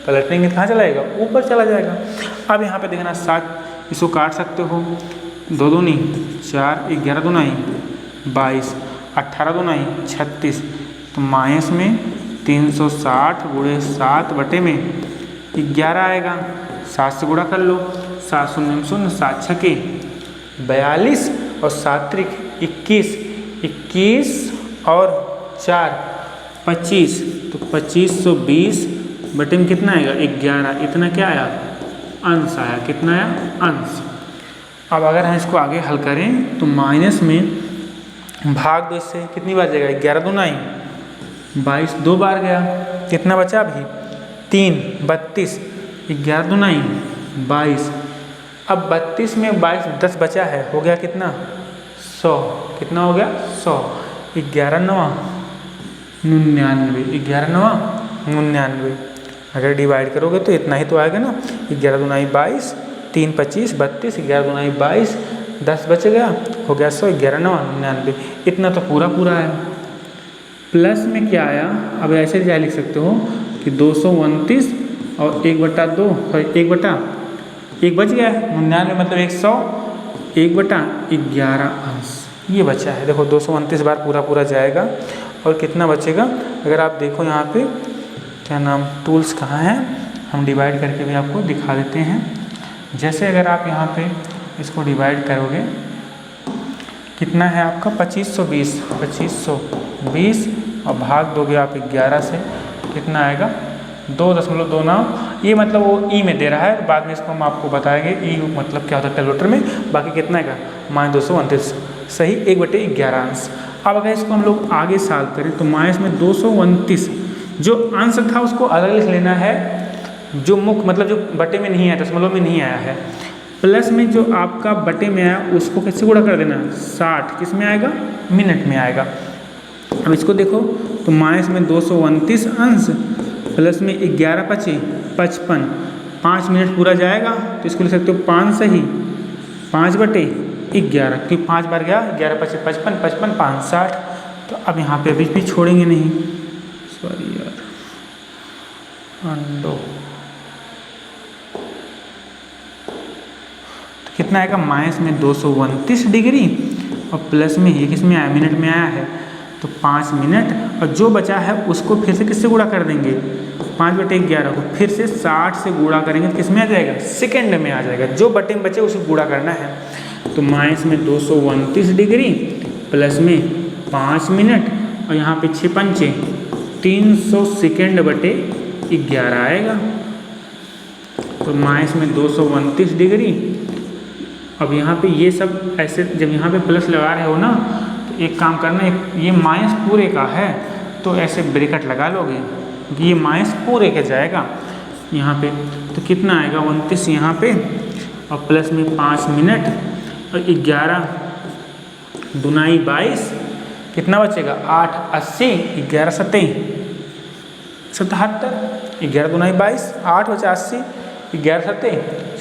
पलटेंगे कहाँ चला जाएगा ऊपर चला जाएगा। अब यहाँ पे देखना 7 इसको काट सकते हो, 2 दूनी 4, 11 दूनाई 22, 18 दूनाई 36, तो माइनस में 360 गुणे 7 बटे में 11 आएगा। 7 से गुणा कर लो, 7 शून्य शून्य 7 छके 42 और 7 त्रिक 21, 21 और 4 25, तो 2520 बटे में कितना आएगा 11। इतना क्या आया अंश आया, कितना आया अंश। अब अगर हम इसको आगे हल करें तो माइनस में भाग 2 इससे कितनी बार जाएगा 11 दूनाई 22, 2 बार गया, कितना बचा अभी 3, 32, 11 दूनाई 22। अब 32 में 22 10 बचा है, हो गया कितना 100, कितना हो गया 100, 11 9 99, 11 9 99। अगर डिवाइड करोगे तो इतना ही तो आएगा ना, 11 दूनाई 22, 3 25 32, 11 दूनाई 22, 10 बच गया, हो गया 100, 11 9 99। इतना तो पूरा पूरा है। प्लस में क्या आया, अब ऐसे क्या लिख सकते हो कि 229 और 1/2 1 बच गया 99 मतलब 100, 1/11 अंश ये बचा है। देखो 229 बार पूरा पूरा जाएगा और कितना बचेगा, अगर आप देखो यहाँ पे क्या नाम टूल्स कहाँ है, हम डिवाइड करके भी आपको दिखा देते हैं। जैसे अगर आप यहाँ पे इसको डिवाइड करोगे कितना है आपका 2520 और भाग दोगे आप 11 से, कितना आएगा 2.29। ये मतलब वो ई में दे रहा है, बाद में इसको हम आपको बताएंगे ई मतलब क्या होता है कैलकुलेटर में। बाकी कितना आएगा -229 सही 1/11 अंश। अब अगर इसको हम लोग आगे सॉल्व करें तो माइनस में 229 जो अंश था उसको अलग लिख लेना है, जो मुख्य मतलब जो बटे में नहीं आया दशमलव में नहीं आया है, प्लस में जो आपका बटे में आया उसको कैसे गुणा कर देना 60 किस में आएगा मिनट में आएगा। अब इसको देखो तो माइनस में 229 अंश प्लस में 11 पचे 55, 5 मिनट पूरा जाएगा तो इसको लिख सकते हो 5 सही 5/11 क्योंकि 5 बार गया 11 पचे 55, 55 5 60। तो अब यहाँ पे अभी भी छोड़ेंगे नहीं, सॉरी यार अंडो, तो कितना आएगा माइनस में 229 डिग्री और प्लस में ये किस में आया मिनट में आया है तो 5 मिनट, और जो बचा है उसको फिर से किससे गुणा कर देंगे 5/11 को फिर से 60 से गुणा करेंगे तो किस में आ जाएगा सेकेंड में आ जाएगा, जो बटे में बचे उसे गुणा करना है। तो माइनस में 229 डिग्री प्लस में 5 मिनट और यहाँ पे 6 पंचे 300 सेकेंड/11 आएगा। तो माइनस में 229 डिग्री। अब यहाँ पे ये सब ऐसे जब यहाँ पे प्लस लगा रहे हो ना तो एक काम करना, ये माइनस पूरे का है तो ऐसे ब्रैकेट लगा लोगे, ये माइनस पूरे के जाएगा यहाँ पे, तो कितना आएगा 29 यहाँ पे और प्लस में 5 मिनट और 11 दूनाई 22, कितना बचेगा 8 80 11 77, 11 दूनाई 22 8 बचा 80 11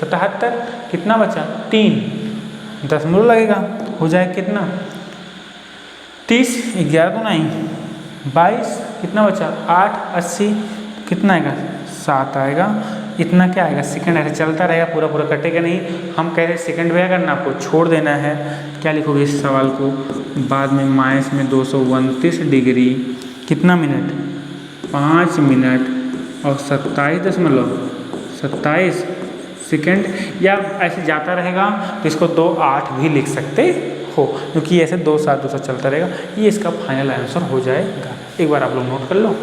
77, कितना बचा 3 दशमलव लगेगा हो जाए कितना 30, 11 दूनाई 22 कितना बचा 8 80, कितना आएगा 7 आएगा। इतना क्या आएगा सेकंड, ऐसे चलता रहेगा पूरा पूरा कटेगा नहीं। हम कह रहे सेकंड में करना आपको छोड़ देना है, क्या लिखोगे इस सवाल को बाद में माइनस में 229 डिग्री कितना मिनट 5 मिनट और 27 सेकंड, या ऐसे जाता रहेगा तो इसको 2-8 भी लिख सकते हो क्योंकि ऐसे 2-7 चलता रहेगा। ये इसका फाइनल आंसर हो जाएगा, एक बार आप लोग नोट कर लो।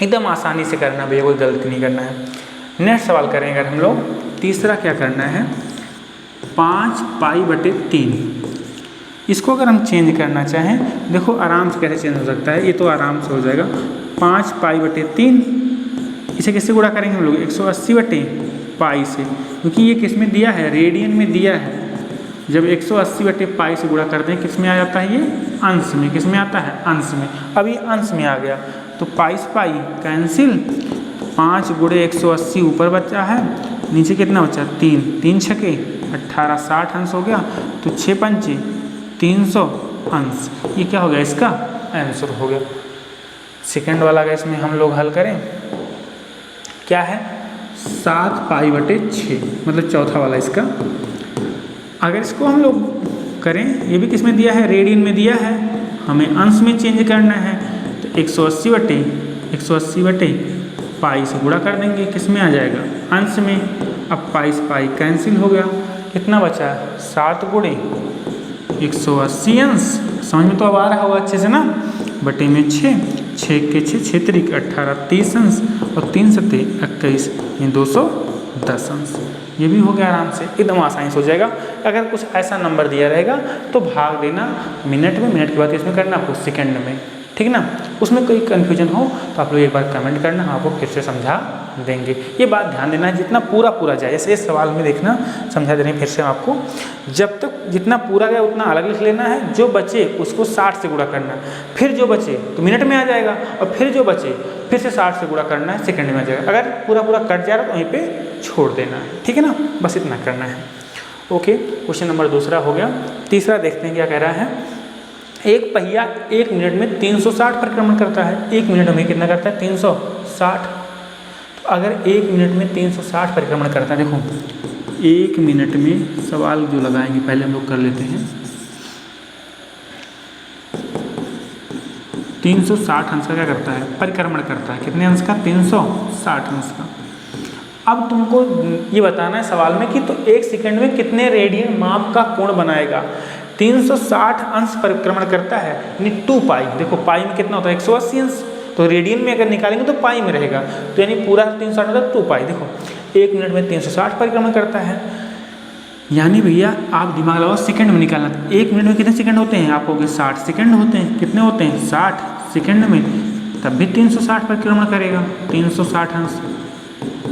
एकदम आसानी से करना भैया, कोई गलती नहीं करना है। नेक्स्ट सवाल करें अगर हम लोग, तीसरा क्या करना है 5π/3। इसको अगर हम चेंज करना चाहें देखो आराम से कैसे चेंज हो सकता है, ये तो आराम से हो जाएगा 5 पाई बटे 3, इसे किससे गुणा करेंगे हम लोग 180 बटे पाई से, क्योंकि ये किस में दिया है, रेडियन में दिया है। जब 180 बटे पाई से गुणा करते हैं किस में आ जाता है, ये अंश में। किस में आता है, अंश में। अब ये अंश में आ गया तो पाई से पाई कैंसिल, 5 गुणे 180 ऊपर बचा है, नीचे कितना बचा 3, 3 छके 18, 60 अंश हो गया, तो 6 पंचे 300 अंश। ये क्या हो गया, इसका आंसर हो गया। सेकंड वाला अगर इसमें हम लोग हल करें, क्या है 7 पाई बटे 6, मतलब चौथा वाला इसका। अगर इसको हम लोग करें, ये भी किस में दिया है, रेडियन में दिया है, हमें अंश में चेंज करना है, तो 180 बटे पाई से गुणा कर देंगे, किस में आ जाएगा, अंश में। अब पाई से पाई कैंसिल हो गया, कितना बचा, 7 गुणे 180 अंश, समझ में तो अब आ रहा होगा अच्छे से ना, बटे में 6, 6 के 6, 6 त्रिक 18, 30 अंश, और 3 सत्ते 21, ये 210 अंश। ये भी हो गया आराम से, एकदम आसानी से हो जाएगा। अगर कुछ ऐसा नंबर दिया रहेगा तो भाग देना मिनट में, मिनट के बाद इसमें करना आपको सेकंड में, ठीक ना। उसमें कोई कन्फ्यूजन हो तो आप लोग एक बार कमेंट करना, हम आपको फिर से समझा देंगे। ये बात ध्यान देना है, जितना पूरा जाए, जैसे इस सवाल में देखना समझा दे रहे हैं फिर से हम आपको, जब तक जितना पूरा गया उतना अलग लिख लेना है, जो बचे उसको 60 से गुणा करना है, फिर जो बचे तो मिनट में आ जाएगा, और फिर जो बचे फिर से 60 से गुणा करना है, सेकंड में आ जाएगा। अगर पूरा कट जा रहा है तो वहीं पे छोड़ देना है, ठीक है ना, बस इतना करना है। ओके, क्वेश्चन नंबर दूसरा हो गया। तीसरा देखते हैं क्या कह रहा है। एक पहिया 1 मिनट में 360 परिक्रमण करता है। 1 मिनट में कितना करता है, 360। तो अगर 1 मिनट में 360 परिक्रमण करता है, देखो 1 मिनट में, सवाल जो लगाएंगे पहले हम लोग कर लेते हैं, 360 अंश का क्या करता है, परिक्रमण करता है। कितने अंश का, 360 अंश का। अब तुमको ये बताना है सवाल में कि तो 1 सेकंड में कितने रेडियन माप का कोण बनाएगा। 360 अंश परिक्रमण करता है, यानी 2 पाई। देखो पाई में कितना होता है, 180 अंश, तो रेडियन में अगर निकालेंगे तो पाई में रहेगा, तो यानी पूरा 360 मतलब 2 पाई। देखो 1 मिनट में 360 परिक्रमण करता है, यानी भैया आप दिमाग लगाओ सेकंड में निकालना। 1 मिनट में कितने सेकंड होते हैं, आप कहोगे 60 सेकंड होते हैं। कितने होते हैं, 60 सेकंड में, तब भी 360 परिक्रमण करेगा, 360 अंश।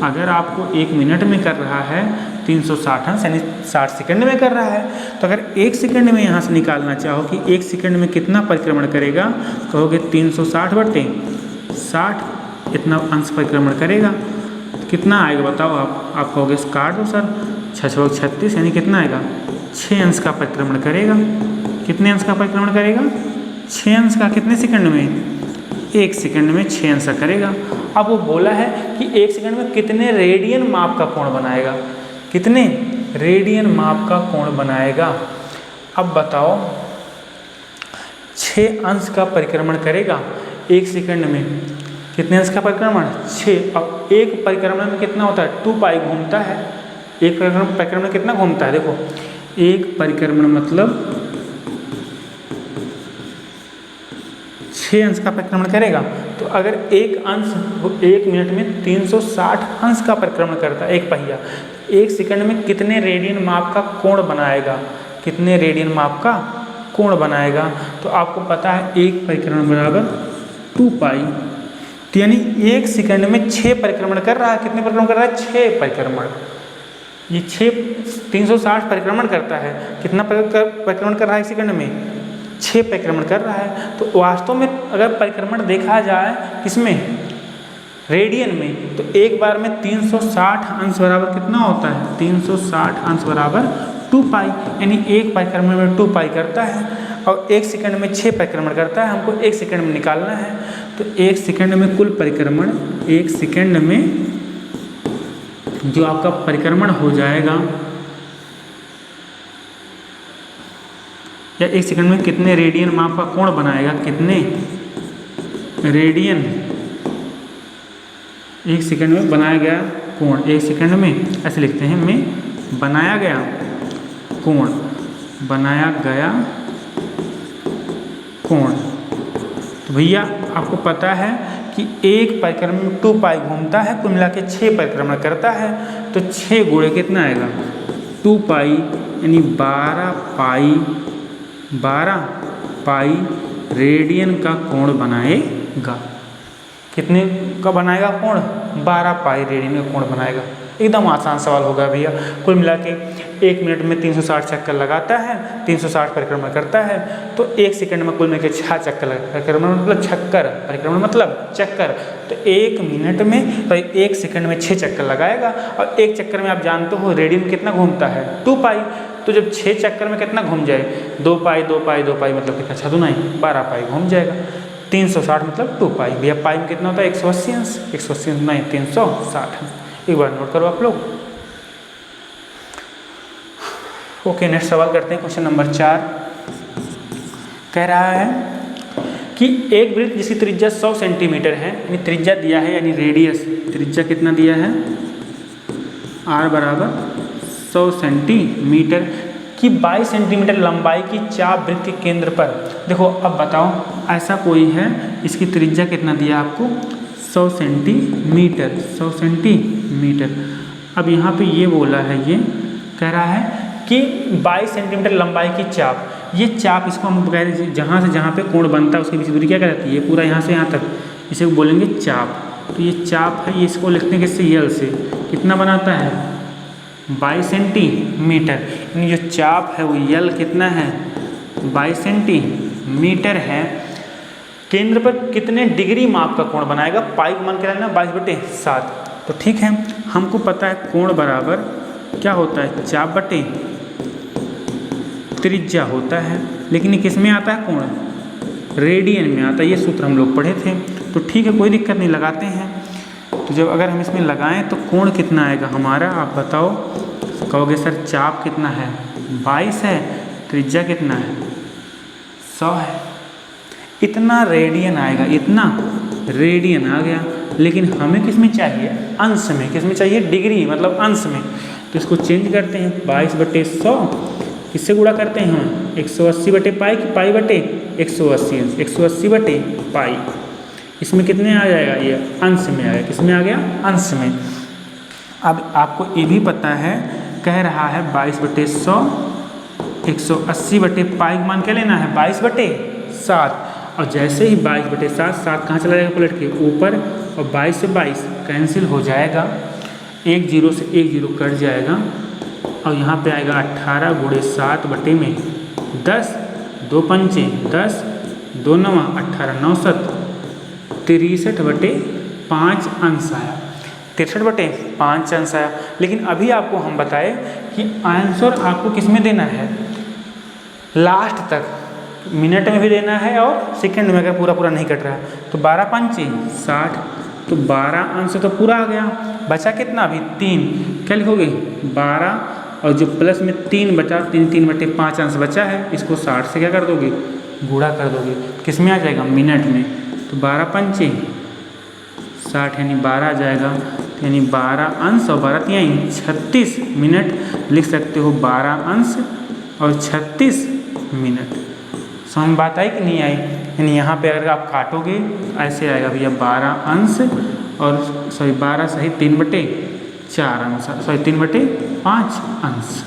अगर आपको 1 मिनट में कर रहा है 360 अंश, यानी 60 सेकंड में कर रहा है, तो अगर 1 सेकंड में यहाँ से निकालना चाहो कि 1 सेकंड में कितना परिक्रमण करेगा, कहोगे 360 बटे 60, इतना अंश परिक्रमण करेगा। तो कितना आएगा बताओ आप कहोगे काट दो सर, 6 36, यानी कितना आएगा, 6 अंश का परिक्रमण करेगा। कितने अंश का परिक्रमण करेगा, 6 अंश का। कितने सेकंड में, 1 सेकंड में 6 अंश का करेगा। अब वो बोला है कि 1 सेकंड में कितने रेडियन माप का कोण बनाएगा, कितने रेडियन माप का कोण बनाएगा। अब बताओ 6 अंश का परिक्रमण करेगा 1 सेकंड में, कितने अंश का परिक्रमण, 6। अब एक परिक्रमण में कितना होता है, 2 पाई घूमता है। एक परिक्रमण में कितना घूमता है, देखो एक परिक्रमण मतलब 6 अंश का परिक्रमण करेगा। तो अगर एक अंश 1 मिनट में 360 अंश का परिक्रमण करता है एक पहिया, 1 सेकंड में कितने रेडियन माप का कोण बनाएगा, कितने रेडियन माप का कोण बनाएगा। तो आपको पता है एक परिक्रमण बराबर 2 पाई, तो यानी 1 सेकंड में 6 परिक्रमण कर रहा है। कितने परिक्रमण कर रहा है, 6 परिक्रमण। ये 360 परिक्रमण करता है, कितना परिक्रमण कर रहा है 1 सेकंड में, 6 परिक्रमण कर रहा है। तो वास्तव में अगर परिक्रमण देखा जाए किसमें, रेडियन में, तो एक बार में 360 अंश बराबर कितना होता है, 360 अंश बराबर 2 पाई, यानी एक परिक्रमण में 2 पाई करता है, और 1 सेकंड में 6 परिक्रमण करता है। हमको 1 सेकंड में निकालना है, तो 1 सेकंड में कुल परिक्रमण, 1 सेकंड में जो आपका परिक्रमण हो जाएगा, या 1 सेकंड में कितने रेडियन माप का कोण बनाएगा, कितने रेडियन 1 सेकंड में बनाया गया कोण, 1 सेकंड में ऐसे लिखते हैं, में बनाया गया कोण, बनाया गया कोण। तो भैया आपको पता है कि एक परिक्रमण में 2 पाई घूमता है, कुल मिला के 6 परिक्रमण करता है, तो 6 गुणे कितना आएगा, 2 पाई, यानी 12 पाई रेडियन का कोण बनाएगा। कितने का बनाएगा कोण? 12 पाई रेडियन का कोण बनाएगा। एकदम आसान सवाल होगा भैया। कुल मिला के 1 मिनट में 360 चक्कर लगाता है, 360 परिक्रमा करता है, तो 1 सेकंड में कुल मिला के 6 चक्कर परिक्रमा मतलब चक्कर, परिक्रमा मतलब चक्कर। तो 1 मिनट में तो 1 सेकंड में 6 चक्कर लगाएगा, और 1 चक्कर में आप जानते हो रेडियन कितना घूमता है? 2 पाई। तो जब 6 चक्कर में कितना घूम जाए? 2 पाई 2 पाई 2 पाई मतलब कितना? 6 दूना 12 पाई घूम जाएगा। 360 मतलब 2 पाई। भैया पाई में कितना होता है? 180 अंश। 180 अंश नहीं 360 अंश। एक बार नोट करो आप लोग। ओके, नेक्स्ट सवाल करते हैं। क्वेश्चन नंबर 4 कह रहा है कि एक वृत्त जिसकी त्रिज्या 100 सेंटीमीटर है, यानी त्रिज्या दिया है, यानी रेडियस त्रिज्या कितना दिया है? r बराबर 100 सेंटीमीटर की 22 सेंटीमीटर लंबाई की चाप वृत्त के केंद्र पर। देखो अब बताओ, ऐसा कोई है, इसकी त्रिज्या कितना दिया आपको? 100 सेंटीमीटर। 100 सेंटीमीटर। अब यहाँ पे ये बोला है, ये कह रहा है कि 22 सेंटीमीटर लंबाई की चाप। ये चाप, इसको हम कह रहे हैं जहाँ से जहाँ पे कोण बनता है उसकी बीच दूरी क्या कहलाती है? ये पूरा यहाँ से यहाँ तक, इसे बोलेंगे चाप। तो ये चाप है, ये इसको लिखते हैं किससे? यल से। कितना बनाता है? 22 सेंटीमीटर। यानी जो चाप है वो यल कितना है? 22 सेंटीमीटर है। केंद्र पर कितने डिग्री माप का कोण बनाएगा? पाई मान के लेना 22/7। तो ठीक है, हमको पता है कोण बराबर क्या होता है? चाप बटे त्रिज्या होता है। लेकिन ये किस में आता है? कोण रेडियन में आता है। ये सूत्र हम लोग पढ़े थे। तो ठीक है, कोई दिक्कत नहीं, लगाते हैं। तो जब अगर हम इसमें लगाएं तो कोण कितना आएगा हमारा? आप बताओ। कहोगे सर चाप कितना है? 22 है, त्रिज्या कितना है? 100 है। इतना रेडियन आएगा, इतना रेडियन आ गया। लेकिन हमें किस में चाहिए? अंश में। किस में चाहिए? डिग्री मतलब अंश में। तो इसको चेंज करते हैं। 22/100 किससे गुणा करते हैं हम? 180/पाई की पाई बटे 180 अंश। 180/पाई। इसमें कितने आ जाएगा? ये अंश में आएगा। किस में आ गया? अंश में। अब आपको ये भी पता है, कह रहा है 22/100 180/पाई मान क्या लेना है? 22/7। और जैसे ही 22/7, 7 कहाँ चला जाएगा पलट के? ऊपर। और 22 से 22 कैंसिल हो जाएगा, 1 0 से 1 0 कट जाएगा, और यहाँ पे आएगा 18 × 7 बटे में 10, 2 पंचे 10, 2 9 18, 9 7 63/5 अंश आया। 63/5 अंश आया। लेकिन अभी आपको हम बताए कि आंसर आपको किस में देना है? लास्ट तक, मिनट में भी देना है और सेकंड में, अगर पूरा पूरा नहीं कट रहा है। तो 12 पंचे 60, तो 12 अंश तो पूरा आ गया। बचा कितना? अभी 3। क्या लिखोगे? 12, और जो प्लस में 3 बचा, 3/5 अंश बचा है, इसको 60 से क्या कर दोगे? गुणा कर दोगे। किस में आ जाएगा? मिनट में। तो 12 पंचे 60 यानी 12 आ जाएगा। यानी 12 अंश और 12 तिहाई 36 मिनट लिख सकते हो। 12 अंश और 36 मिनट। समझ में बात आई कि नहीं आई? यानी यहाँ पे अगर आप काटोगे ऐसे आएगा भैया 12 अंश और 12 सही 3/4 अंश, 3/5 अंश।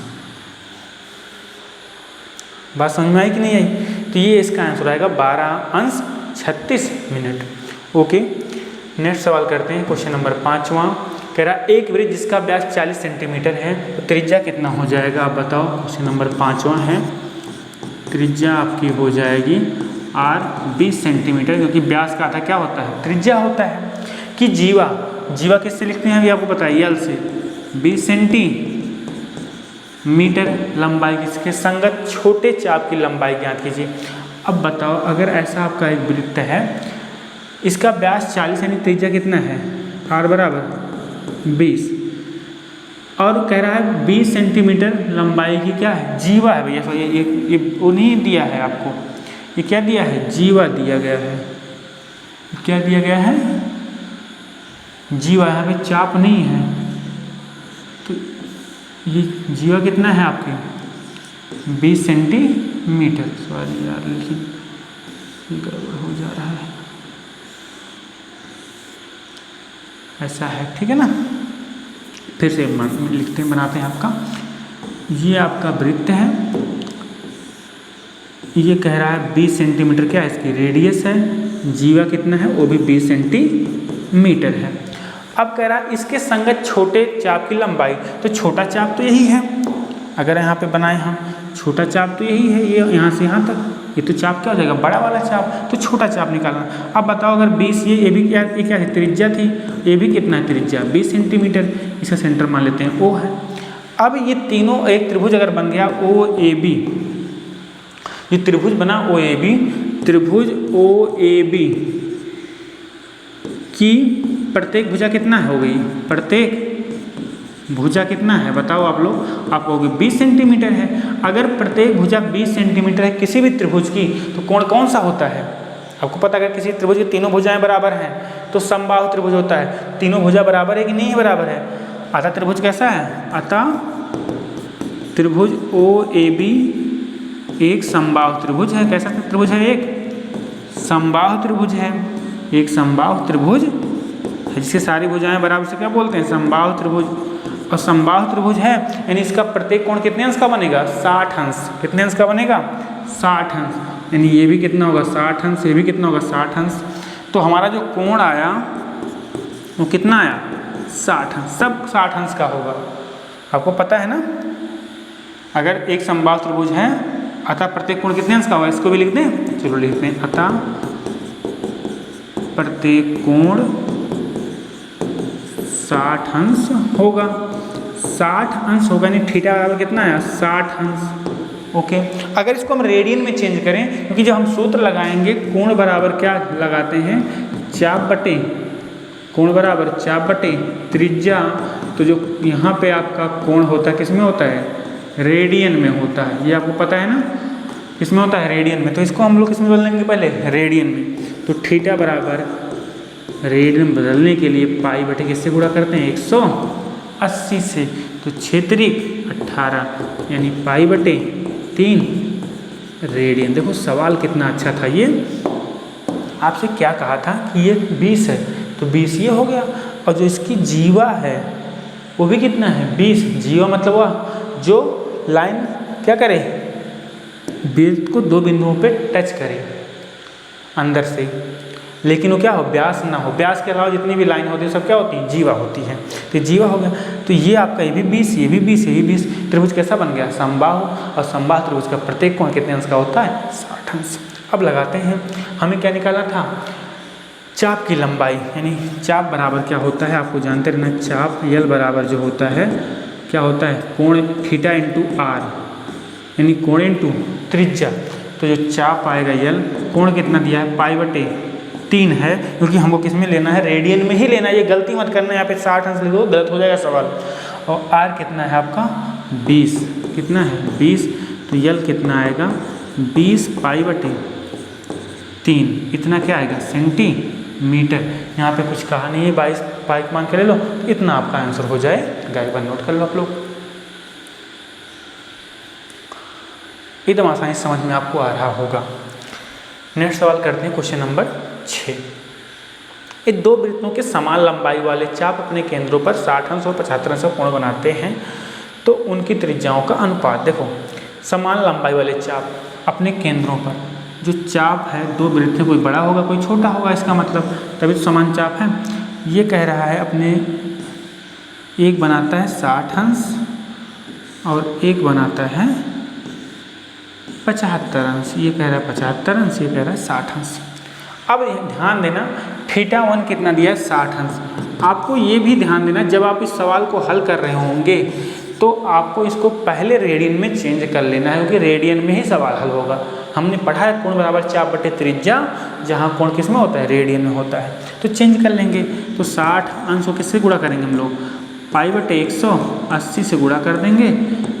बात समझ में आई कि नहीं आई? तो ये इसका आंसर आएगा 12 अंश 36 मिनट। ओके, नेक्स्ट सवाल करते हैं। क्वेश्चन नंबर 5वां कह रहा है एक वृत्त जिसका व्यास 40 सेंटीमीटर है, तो त्रिज्या कितना हो जाएगा? आप बताओ। क्वेश्चन नंबर 5वां है। त्रिज्या आपकी हो जाएगी r 20 सेंटीमीटर, क्योंकि व्यास का आधा क्या होता है? त्रिज्या होता है। कि जीवा, जीवा किससे लिखते हैं अभी आपको बताइए? यल से। 20 सेंटीमीटर लंबाई किसके संगत छोटे चाप की लंबाई ज्ञात कीजिए। अब बताओ, अगर ऐसा आपका एक वृत्त है, इसका व्यास 40 यानी त्रिज्या कितना है? r बराबर 20, और कह रहा है 20 सेंटीमीटर लंबाई की क्या है? जीवा है भैया। ये वो नहीं दिया है आपको, ये क्या दिया है? जीवा दिया गया है। क्या दिया गया है? जीवा। यहाँ पे चाप नहीं है। तो ये जीवा कितना है आपके? 20 सेंटीमीटर। सॉरी यार, लिखी गड़बड़ हो जा रहा है। ऐसा है, ठीक है ना? फिर से लिखते हैं, बनाते हैं आपका। ये आपका वृत्त है। ये कह रहा है 20 सेंटीमीटर क्या है इसकी रेडियस है, जीवा कितना है, वो भी 20 सेंटीमीटर है। अब कह रहा है इसके संगत छोटे चाप की लंबाई, तो छोटा चाप तो यही है, अगर यहाँ पे बनाए हम छोटा चाप तो यही है, ये यहाँ से यहाँ तक, ये तो चाप क्या हो जाएगा, बड़ा वाला चाप, तो छोटा चाप निकालना। अब बताओ अगर 20 ये भी क्या, ये क्या है, त्रिज्या थी, ये भी कितना है त्रिज्या 20 सेंटीमीटर, इसका सेंटर मान लेते हैं O है। अब ये तीनों एक त्रिभुज अगर बन गया OAB, ये त्रिभुज बना OAB, त्रिभुज OAB की प्रत्येक भुजा कितना हो गई, प्रत्येक भुजा कितना है बताओ आप लोग, आप कहोगे 20 सेंटीमीटर है। अगर प्रत्येक भुजा 20 सेंटीमीटर है किसी भी त्रिभुज की, तो कोण कौन सा होता है आपको पता है, अगर किसी त्रिभुज की तीनों भुजाएं बराबर हैं तो समबाहु त्रिभुज होता है। तीनों भुजा बराबर है कि नहीं बराबर है, अतः त्रिभुज कैसा है, अतः त्रिभुज OAB एक समबाहु त्रिभुज है। कैसा त्रिभुज है, एक समबाहु त्रिभुज है, एक समबाहु त्रिभुज है जिसकी सारी भुजाएं बराबर से क्या बोलते हैं, समबाहु त्रिभुज। और समबाहु त्रिभुज है यानी इसका प्रत्येक कोण कितने अंश का बनेगा, 60 अंश। कितने अंश का बनेगा, 60 अंश, यानी ये भी कितना होगा 60 अंश, ये भी कितना होगा 60 अंश। तो हमारा जो कोण आया वो कितना आया, 60 अंश, सब 60 अंश का होगा। आपको पता है ना, अगर एक समबाहु त्रिभुज है अतः प्रत्येक कोण कितने अंश का होगा, इसको भी लिख दें, चलो लिखते हैं, अतः प्रत्येक कोण 60 अंश होगा। 60 अंश होगा यानी थीटा बराबर कितना आया, 60 अंश। ओके, अगर इसको हम रेडियन में चेंज करें, क्योंकि जब हम सूत्र लगाएंगे कोण बराबर क्या लगाते हैं, चाप बटे, कोण बराबर चाप बटे त्रिज्या, तो जो यहाँ पे आपका कोण होता है किस में होता है, रेडियन में होता है, ये आपको पता है ना, किसमें होता है, रेडियन में। तो इसको हम लोग किसमें बदलेंगे, पहले रेडियन में। तो थीटा बराबर रेडियन बदलने के लिए पाई बटे किससे गुणा करते हैं, 180 से, तो क्षेत्रिक 18 यानी पाई बटे 3 रेडियन। देखो सवाल कितना अच्छा था, ये आपसे क्या कहा था कि ये 20 है, तो 20 ये हो गया, और जो इसकी जीवा है वो भी कितना है, 20। जीवा मतलब वह जो लाइन क्या करे, वृत्त को दो बिंदुओं पे टच करे अंदर से, लेकिन वो क्या हो, व्यास ना हो। व्यास के अलावा जितनी भी लाइन होती है सब क्या होती है, जीवा होती है। तो जीवा हो गया, तो ये आपका ये भी 20, ये भी 20, ये भी 20। त्रिभुज कैसा बन गया, समबाहु। और समबाहु त्रिभुज का प्रत्येक कोण कितने अंश का होता है, 60 अंश। अब लगाते हैं, हमें क्या निकालना था, चाप की लंबाई, यानी चाप बराबर क्या होता है आपको जानते रहना, चाप यल बराबर जो होता है क्या होता है, कोण थीटा इंटू आर, यानी कोण इंटू त्रिज्या। तो जो चाप आएगा यल, कोण कितना दिया है, पाई बटे 3 है, क्योंकि हमको किस में लेना है, रेडियन में ही लेना है, ये गलती मत करना, यहाँ पे 60 अंश लिख दो, गलत हो जाएगा सवाल। और आर कितना है आपका 20, कितना है 20, तो यल कितना आएगा 20 पाई बटे 3, इतना क्या आएगा सेंटीमीटर। यहाँ पे कुछ कहा नहीं है, 22 पाई मान के ले लो, तो इतना आपका आंसर हो जाएगा। एक बार नोट कर लो आप लोग, एकदम आसानी से समझ में आपको आ रहा होगा। नेक्स्ट सवाल करते हैं, क्वेश्चन नंबर 6। ये दो वृत्तों के समान लंबाई वाले चाप अपने केंद्रों पर 60 अंश और 75 अंश का कोण बनाते हैं, तो उनकी त्रिज्याओं का अनुपात। देखो समान लंबाई वाले चाप अपने केंद्रों पर, जो चाप है दो वृत्त में, कोई बड़ा होगा कोई छोटा होगा, इसका मतलब तभी तो समान चाप है। ये कह रहा है अपने, एक बनाता है 60 अंश और एक बनाता है 75 अंश। ये कह रहा है 75 अंश, ये कह रहा है 60 अंश। अब ध्यान देना, थीटा 1 कितना दिया है, 60 अंश। आपको ये भी ध्यान देना, जब आप इस सवाल को हल कर रहे होंगे तो आपको इसको पहले रेडियन में चेंज कर लेना है, क्योंकि रेडियन में ही सवाल हल होगा। हमने पढ़ा है कोण बराबर चाप बटे त्रिज्या, जहाँ कोण किस में होता है, रेडियन में होता है, तो चेंज कर लेंगे। तो 60 अंश को किससे गुणा करेंगे हम लोग, पाई बटे 180 से गुणा कर देंगे,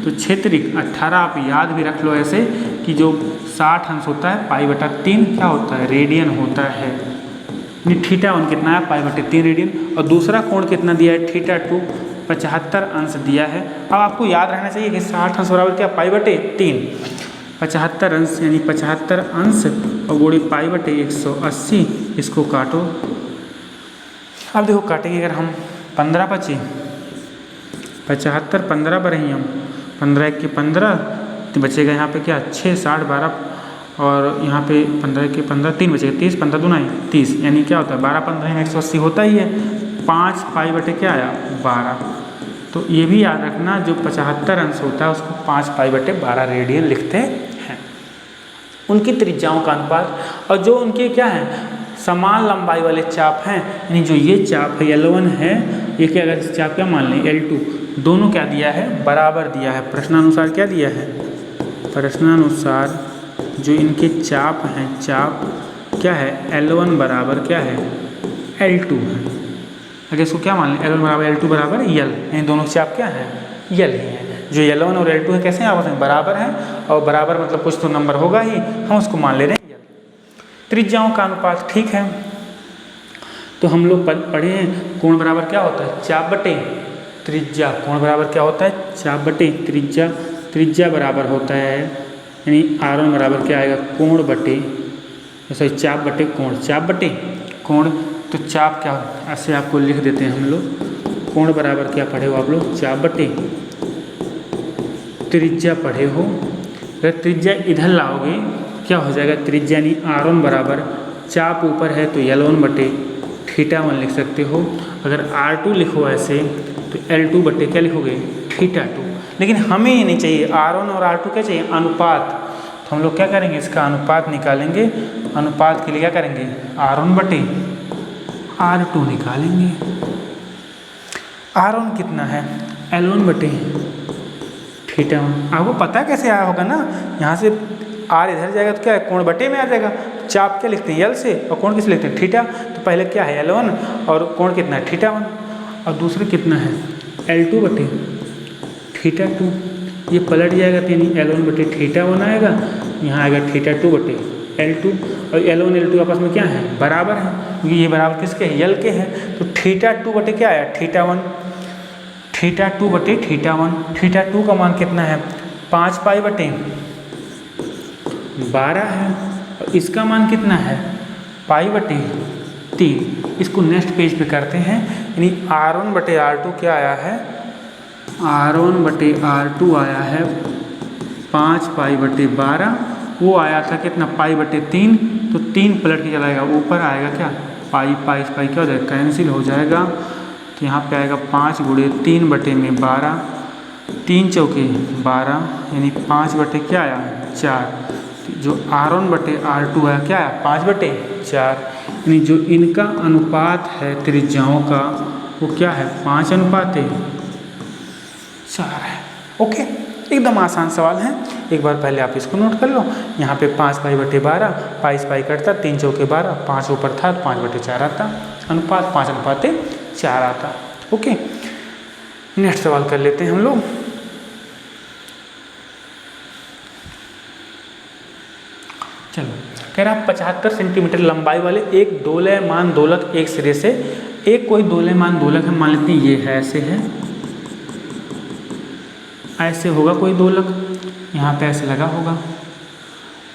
तो क्षेत्रिक 18। आप याद भी रख लो ऐसे कि जो 60 अंश होता है पाई बटा 3 क्या होता है, रेडियन होता है। थीटा 1 कितना है, पाई बटे 3 रेडियन। और दूसरा कोण कितना दिया है, थीटा 2 75 अंश दिया है। अब आपको याद रहना चाहिए कि 60 अंश बराबर क्या, पाई बटे 3, 75 अंश यानी 75 अंश और गुणे पाई बटे 180, इसको काटो। अब देखो काटेंगे अगर हम, 15 25, 75 15 पर ही हम 15 1 के 15, तो बचेगा यहाँ पे क्या 6, 60 12 और यहाँ पे 15 के 15 3 बचेगा, 30 15 दूना 30, यानी क्या होता है 12 15 में 180 होता ही है। 5 पाई बटे क्या आया 12। तो ये भी याद रखना, जो 75 अंश होता है उसको 5 पाई बटे 12 रेडियन लिखते हैं। उनकी त्रिज्याओं का अनुपात, और जो उनके क्या है समान लंबाई वाले चाप हैं, यानी जो ये चाप है L1 है, ये क्या अगर चाप क्या मान लें L2, दोनों क्या दिया है बराबर दिया है। प्रश्नानुसार क्या दिया है, प्रश्नानुसार जो इनके चाप हैं, चाप क्या है L1 बराबर क्या है L2 है। अगर इसको क्या मान लें L1 बराबर L2 बराबर L, यानी दोनों चाप क्या है L ही है। जो L1 और L2 है कैसे हैं आपस में बराबर हैं, और बराबर मतलब कुछ तो नंबर होगा ही, हम उसको मान ले रहे हैं L। त्रिज्याओं का अनुपात ठीक है, तो हम लोग पढ़े हैं कोण बराबर क्या होता है चाप बटे त्रिज्या। कोण बराबर क्या होता है चाप बटे त्रिज्या। त्रिज्या बराबर होता है यानी R1 बराबर क्या आएगा कोण बटे, सॉरी चाप बटे कोण, चाप बटे कोण। तो चाप क्या ऐसे आपको लिख देते हैं हम लोग, कोण बराबर क्या पढ़े हो आप लोग चाप बटे त्रिज्या पढ़े हो। अगर त्रिज्या इधर लाओगे क्या हो जाएगा, त्रिज्या यानी R1 बराबर चाप ऊपर है तो L1 बटे θ1 लिख सकते हो। अगर R2 लिखो ऐसे तो L2 बटे क्या लिखोगे θ2। लेकिन हमें ये नहीं चाहिए, R1 और R2 क्या चाहिए अनुपात। तो हम लोग क्या करेंगे इसका अनुपात निकालेंगे। अनुपात के लिए क्या करेंगे R1 बटे R2 निकालेंगे। R1 कितना है L1 बटे θ1। आपको पता है कैसे आया होगा ना, यहाँ से R इधर जाएगा तो क्या है कोण बटे में आ जाएगा। चाप क्या लिखते हैं L से और कोण किस लिखते हैं थीटा। तो पहले क्या है L1 और कोण कितना है θ1, और दूसरे कितना है L2 बटे θ2। ये पलट जाएगा तो यानी L1 बटे θ1 आएगा, यहाँ आएगा θ2 बटे L2। और L1 L2 आपस में क्या है बराबर है, क्योंकि ये बराबर किसके हैं L के हैं। तो θ2 बटे क्या आया θ1, θ2 बटे θ1। θ2 का मान कितना है 5 पाई बटे 12 है, और इसका मान कितना है पाई बटे 3। इसको नेक्स्ट पेज पे करते हैं, यानी R1 बटे R2 क्या आया है, R1 बटे R2 आया है 5 पाई बटे 12। वो आया था कितना पाई बटे 3, तो 3 पलट के चलाएगा ऊपर आएगा क्या पाई, पाई पाई क्या हो जाएगा कैंसिल हो जाएगा। तो यहाँ पे आएगा 5 गुणे 3 बटे में 12, 3 चौके 12, यानी 5 बटे क्या आया 4। जो R1 बटे R2 है क्या है 5 बटे 4, यानी जो इनका अनुपात है त्रिज्याओं का वो क्या है 5 अनुपात 4 है। ओके, एकदम आसान सवाल है, एक बार पहले आप इसको नोट कर लो। यहाँ पे 5 पाई बटे 12, पाई से पाई कटता, 3 चौके 12, 5 ऊपर था तो 5 बटे 4 आता, अनुपात 5 अनुपात 4 आता। ओके, नेक्स्ट सवाल कर लेते हैं हम लोग। चलो, कह रहा 75 सेंटीमीटर लंबाई वाले एक दोलयमान दोलक एक सिरे से, एक कोई दोलयमान दोलक है, मान लेते हैं ये है ऐसे है, ऐसे होगा कोई दोलक, यहाँ पे ऐसे लगा होगा,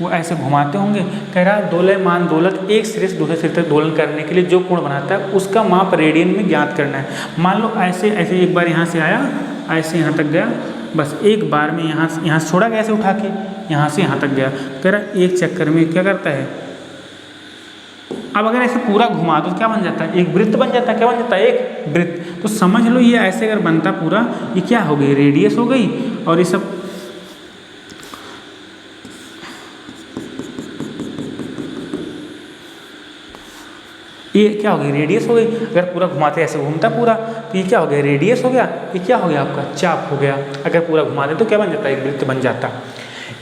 वो ऐसे घुमाते होंगे। कह रहा दोलयमान दोलक एक सिरे से दूसरे सिरे तक दोलन करने के लिए जो कोण बनाता है उसका माप रेडियन में ज्ञात करना है। मान लो ऐसे ऐसे एक बार यहाँ से आया, ऐसे यहाँ तक गया, बस एक बार में यहाँ से छोड़ा गया, ऐसे उठा के यहाँ से यहाँ तक गया। कह रहा एक चक्कर में क्या करता है, अब अगर ऐसे पूरा घुमा दो तो क्या बन जाता है, एक वृत्त बन जाता है। क्या बन जाता है, एक वृत्त। तो समझ लो ये ऐसे अगर बनता पूरा, ये क्या हो गई रेडियस हो गई, और ये सब ये क्या हो गई रेडियस हो गई। अगर पूरा घुमाते ऐसे घूमता पूरा तो ये क्या हो गया रेडियस हो गया, ये क्या हो गया आपका चाप हो गया। अगर पूरा घुमा दे तो क्या बन जाता है, एक वृत्त बन जाता।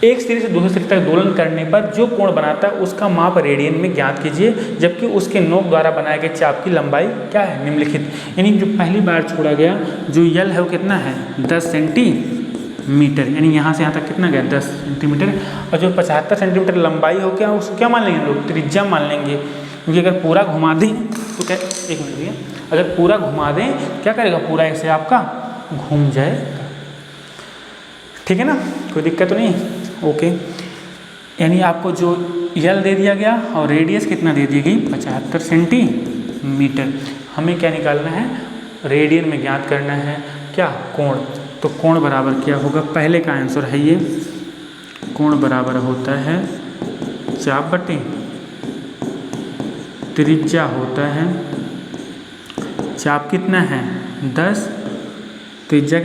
एक सिरे से दूसरे सिरे तक दोलन करने पर जो कोण बनाता है उसका माप रेडियन में ज्ञात कीजिए, जबकि उसके नोक द्वारा बनाए गए चाप की लंबाई क्या है निम्नलिखित। यानी जो पहली बार छोड़ा गया जो यल है वो कितना है 10 सेंटीमीटर, यानी यहाँ से यहाँ तक कितना गया 10 सेंटीमीटर। और जो 75 सेंटीमीटर लंबाई हो क्या उसको क्या मान लेंगे लोग, त्रिज्या मान लेंगे। क्योंकि अगर पूरा घुमा दें तो क्या, एक मिनट भैया, अगर पूरा घुमा दें क्या करेगा, पूरा ऐसे आपका घूम जाएगा। ठीक है ना, कोई दिक्कत तो नहीं। ओके, यानी आपको जो यल दे दिया गया और रेडियस कितना दे दी गई 75 सेंटीमीटर। हमें क्या निकालना है, रेडियन में ज्ञात करना है क्या कोण। तो कोण बराबर क्या होगा, पहले का आंसर है ये, कोण बराबर होता है चाप बटे त्रिज्या होता है, चाप कितना है 10, त्रिज्या